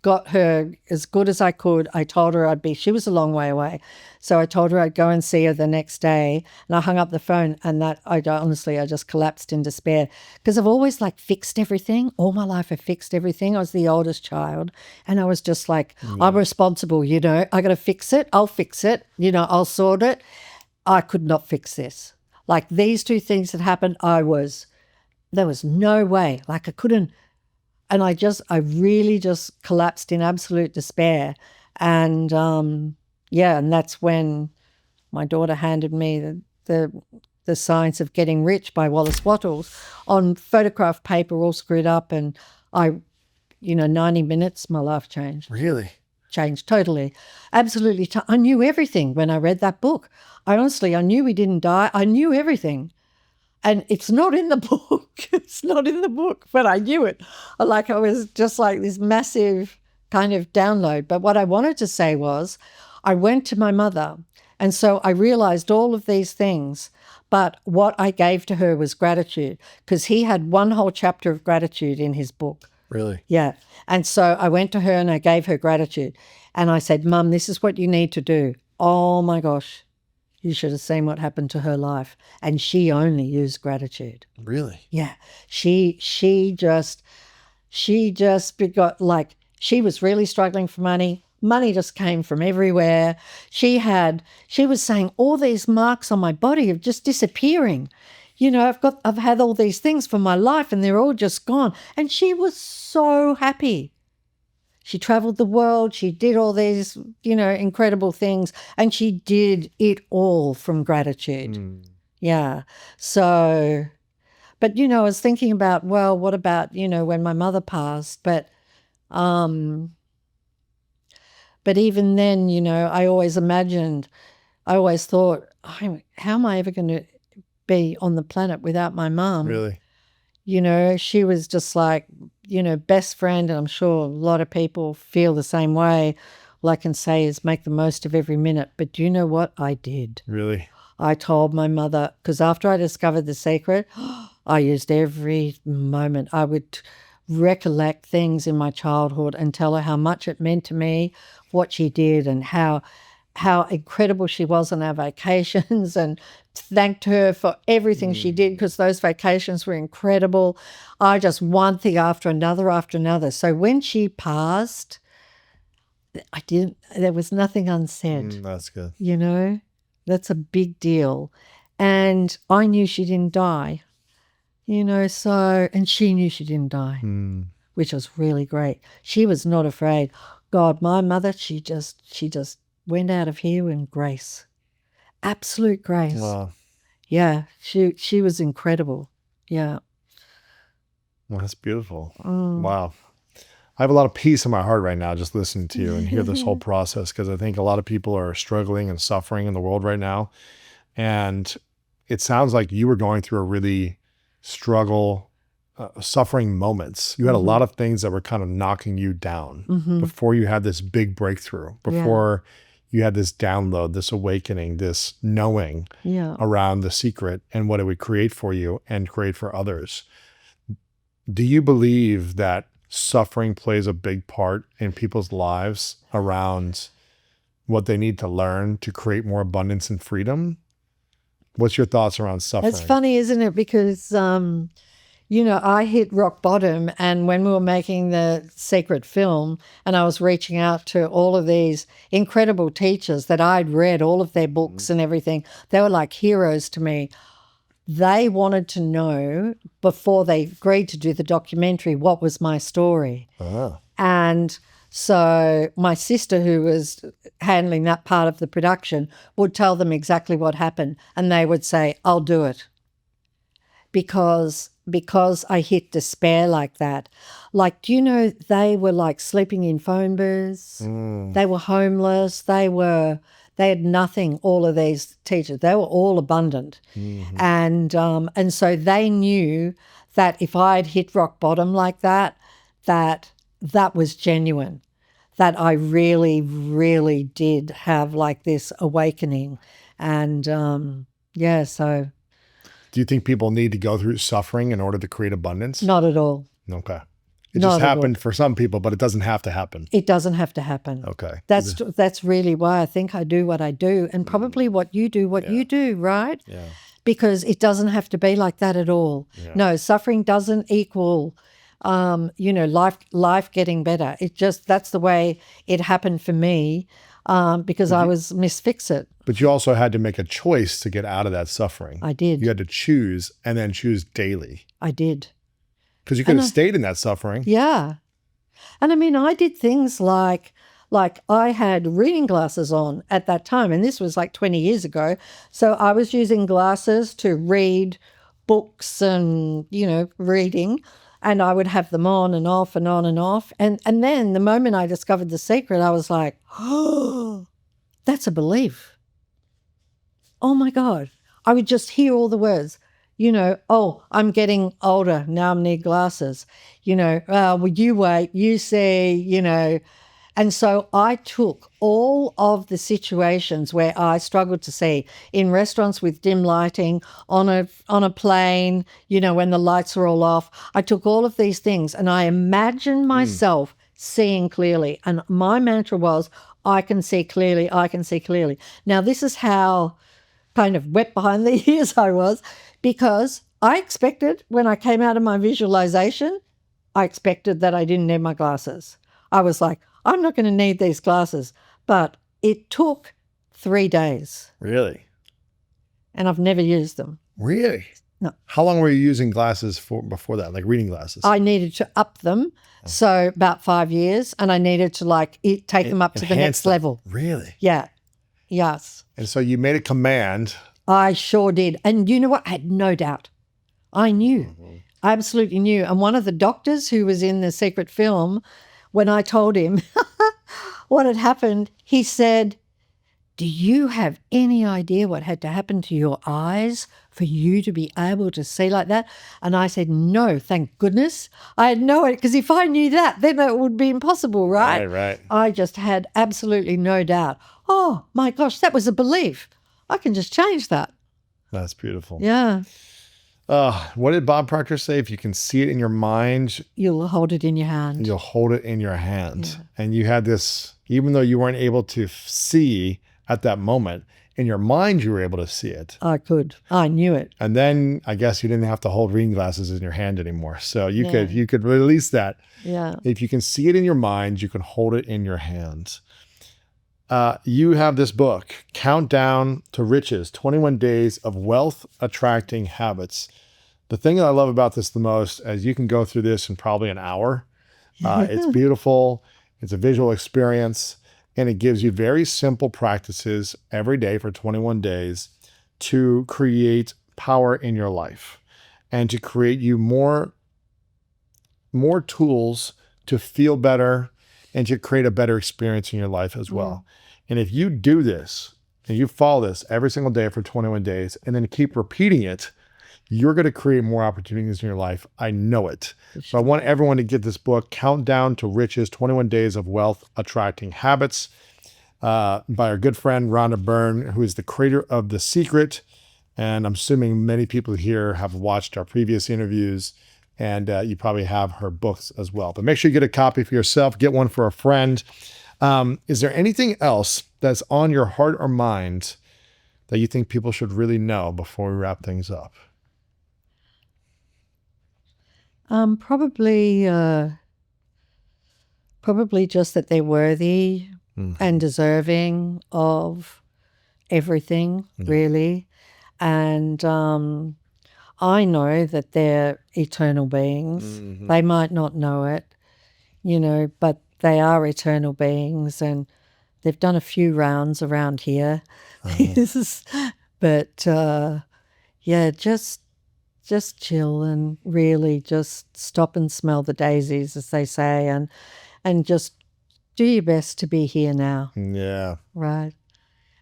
got her as good as I could. I told her she was a long way away. So I told her I'd go and see her the next day, and I hung up the phone, and I just collapsed in despair because I've always fixed everything. All my life I fixed everything. I was the oldest child, and I was just I'm responsible, I got to fix it. I'll fix it. I'll sort it. I could not fix this. These two things that happened, there was no way. I couldn't. And I really just collapsed in absolute despair. And and that's when my daughter handed me the Science of Getting Rich by Wallace Wattles on photograph paper, all screwed up. And 90 minutes, my life changed. Really? Changed totally. Absolutely. I knew everything when I read that book. I knew he didn't die. I knew everything. And it's not in the book. It's not in the book, but I knew it. I was just this massive kind of download. But what I wanted to say was I went to my mother, and so I realized all of these things. But what I gave to her was gratitude, because he had one whole chapter of gratitude in his book. Really? Yeah. And so I went to her and I gave her gratitude. And I said, Mum, this is what you need to do. Oh, my gosh. You should have seen what happened to her life. And she only used gratitude. Really? Yeah. She just got she was really struggling for money. Money just came from everywhere. She was saying all these marks on my body of just disappearing. I've had all these things for my life and they're all just gone. And she was so happy. She traveled the world. She did all these, incredible things. And she did it all from gratitude. Mm. Yeah. So, but, I was thinking about, well, what about, when my mother passed? But even then, I always thought, how am I ever going to be on the planet without my mom? Really? She was just best friend, and I'm sure a lot of people feel the same way. All I can say is make the most of every minute. But do you know what I did? Really? I told my mother, because after I discovered the secret, I used every moment. I would recollect things in my childhood and tell her how much it meant to me, what she did, and how incredible she was on our vacations, and thanked her for everything she did, because those vacations were incredible. I just one thing after another. So when she passed, there was nothing unsaid. That's good. That's a big deal. And I knew she didn't die, and she knew she didn't die, which was really great. She was not afraid. God, my mother, she just went out of here in grace. Absolute grace. Wow. Yeah, she was incredible. Yeah. Well, that's beautiful. Wow. I have a lot of peace in my heart right now just listening to you and hear this whole process, because I think a lot of people are struggling and suffering in the world right now. And it sounds like you were going through a really suffering moments. You had a lot of things that were kind of knocking you down before you had this big breakthrough, before you had this download, this awakening, this knowing around the secret and what it would create for you and create for others. Do you believe that suffering plays a big part in people's lives around what they need to learn to create more abundance and freedom? What's your thoughts around suffering? It's funny, isn't it? Because, I hit rock bottom, and when we were making the Secret film and I was reaching out to all of these incredible teachers that I'd read all of their books and everything, they were like heroes to me. They wanted to know before they agreed to do the documentary, what was my story? And so my sister, who was handling that part of the production, would tell them exactly what happened, and they would say, I'll do it. Because I hit despair like that. Like, do you know, they were like sleeping in phone booths. They were homeless. They had nothing, all of these teachers. They were all abundant. And so they knew that if I'd hit rock bottom like that, that was genuine, that I really, really did have like this awakening. And so. Do you think people need to go through suffering in order to create abundance? Not at all. Okay. It just happened for some people, but it doesn't have to happen. It doesn't have to happen. Okay. That's really why I think I do what I do, and probably what you do, you do, right? Yeah. Because it doesn't have to be like that at all. Yeah. No, suffering doesn't equal, life getting better. That's the way it happened for me, because I was Miss Fix-It. But you also had to make a choice to get out of that suffering. I did. You had to choose, and then choose daily. I did. Because you could have stayed in that suffering. Yeah. And I mean, I did things like I had reading glasses on at that time, and this was like 20 years ago. So I was using glasses to read books and, reading, and I would have them on and off and on and off. And then the moment I discovered The Secret, I was like, oh, that's a belief. Oh my God. I would just hear all the words. Oh, I'm getting older. Now I need glasses. Would you wait? You see, And so I took all of the situations where I struggled to see, in restaurants with dim lighting, on a plane, when the lights are all off. I took all of these things and I imagined myself seeing clearly. And my mantra was, I can see clearly, I can see clearly. Now, this is how kind of wet behind the ears I was, because I expected, when I came out of my visualization, I expected that I didn't need my glasses. I was like, I'm not going to need these glasses. But it took 3 days. Really? And I've never used them. Really? No. How long were you using glasses for before that, like reading glasses? I needed to up them. So about 5 years. And I needed to take them up to the next level. Really? Yeah. Yes. And so you made a command. I sure did. And you know what? I had no doubt. I knew. I absolutely knew. And one of the doctors who was in the Secret film, when I told him what had happened, he said, do you have any idea what had to happen to your eyes for you to be able to see like that? And I said, no, thank goodness. I had no idea, because if I knew that, then it would be impossible, right? Right. I just had absolutely no doubt. Oh, my gosh, that was a belief. I can just change that. That's beautiful. Yeah. What did Bob Proctor say? If you can see it in your mind, you'll hold it in your hand. You'll hold it in your hand. Yeah. And you had this, even though you weren't able to see at that moment, in your mind, you were able to see it. I could. I knew it. And then I guess you didn't have to hold reading glasses in your hand anymore. So you could release that. Yeah. If you can see it in your mind, you can hold it in your hands. You have this book, Countdown to Riches, 21 Days of Wealth Attracting Habits. The thing that I love about this the most is you can go through this in probably an hour. It's beautiful. It's a visual experience. And it gives you very simple practices every day for 21 days to create power in your life and to create you more tools to feel better and to create a better experience in your life as well. And if you do this and you follow this every single day for 21 days and then keep repeating it, you're going to create more opportunities in your life. I know it. So I want everyone to get this book, Countdown to Riches, 21 Days of Wealth Attracting Habits, by our good friend, Rhonda Byrne, who is the creator of The Secret. And I'm assuming many people here have watched our previous interviews, and you probably have her books as well. But make sure you get a copy for yourself, get one for a friend. Is there anything else that's on your heart or mind that you think people should really know before we wrap things up? Probably just that they're worthy and deserving of everything, really. And I know that they're eternal beings. They might not know it, but they are eternal beings, and they've done a few rounds around here. But yeah, just chill and really just stop and smell the daisies, as they say, and just do your best to be here now. Yeah. Right.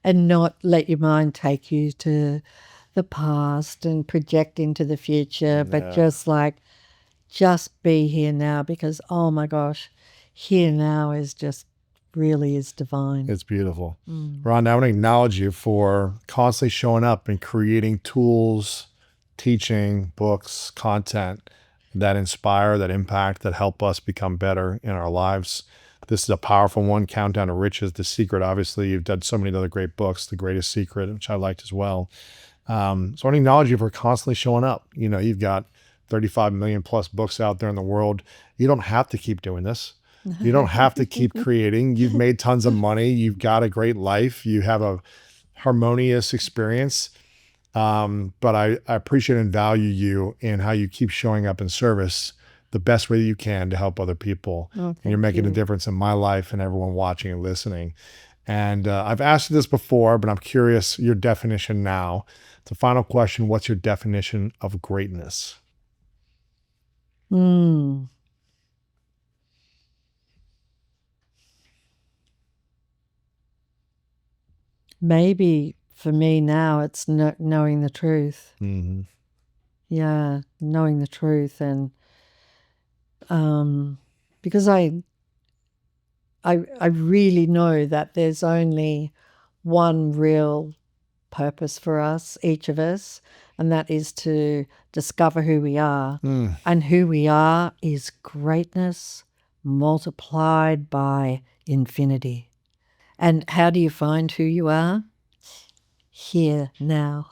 And not let your mind take you to the past and project into the future, but just be here now, because, oh my gosh, here now is really is divine. It's beautiful. Rhonda, I want to acknowledge you for constantly showing up and creating tools, teaching, books, content that inspire, that impact, that help us become better in our lives. This is a powerful one, Countdown to Riches, The Secret. Obviously, you've done so many other great books, The Greatest Secret, which I liked as well. So I want to acknowledge you for constantly showing up. You've got 35 million plus books out there in the world. You don't have to keep doing this. You don't have to keep creating. You've made tons of money. You've got a great life. You have a harmonious experience. But I appreciate and value you in how you keep showing up in service the best way that you can to help other people. And you're making a difference in my life and everyone watching and listening. And I've asked you this before, but I'm curious your definition now. The final question, what's your definition of greatness? Maybe for me now, it's knowing the truth. Yeah, knowing the truth. And because I really know that there's only one real purpose for us, each of us, and that is to discover who we are. And who we are is greatness multiplied by infinity. And how do you find who you are? Here, now.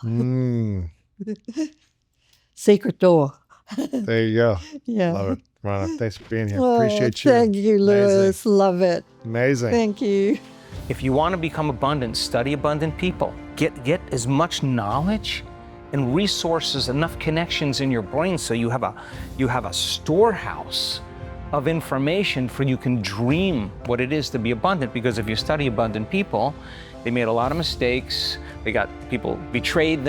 Secret door. There you go. Yeah. Love it. Rhonda, thanks for being here. Oh, Appreciate you. Thank you, Lewis. Love it. Amazing. Thank you. If you want to become abundant, study abundant people. Get as much knowledge and resources, enough connections in your brain so you have a storehouse of information for you can dream what it is to be abundant. Because if you study abundant people, they made a lot of mistakes. People betrayed them.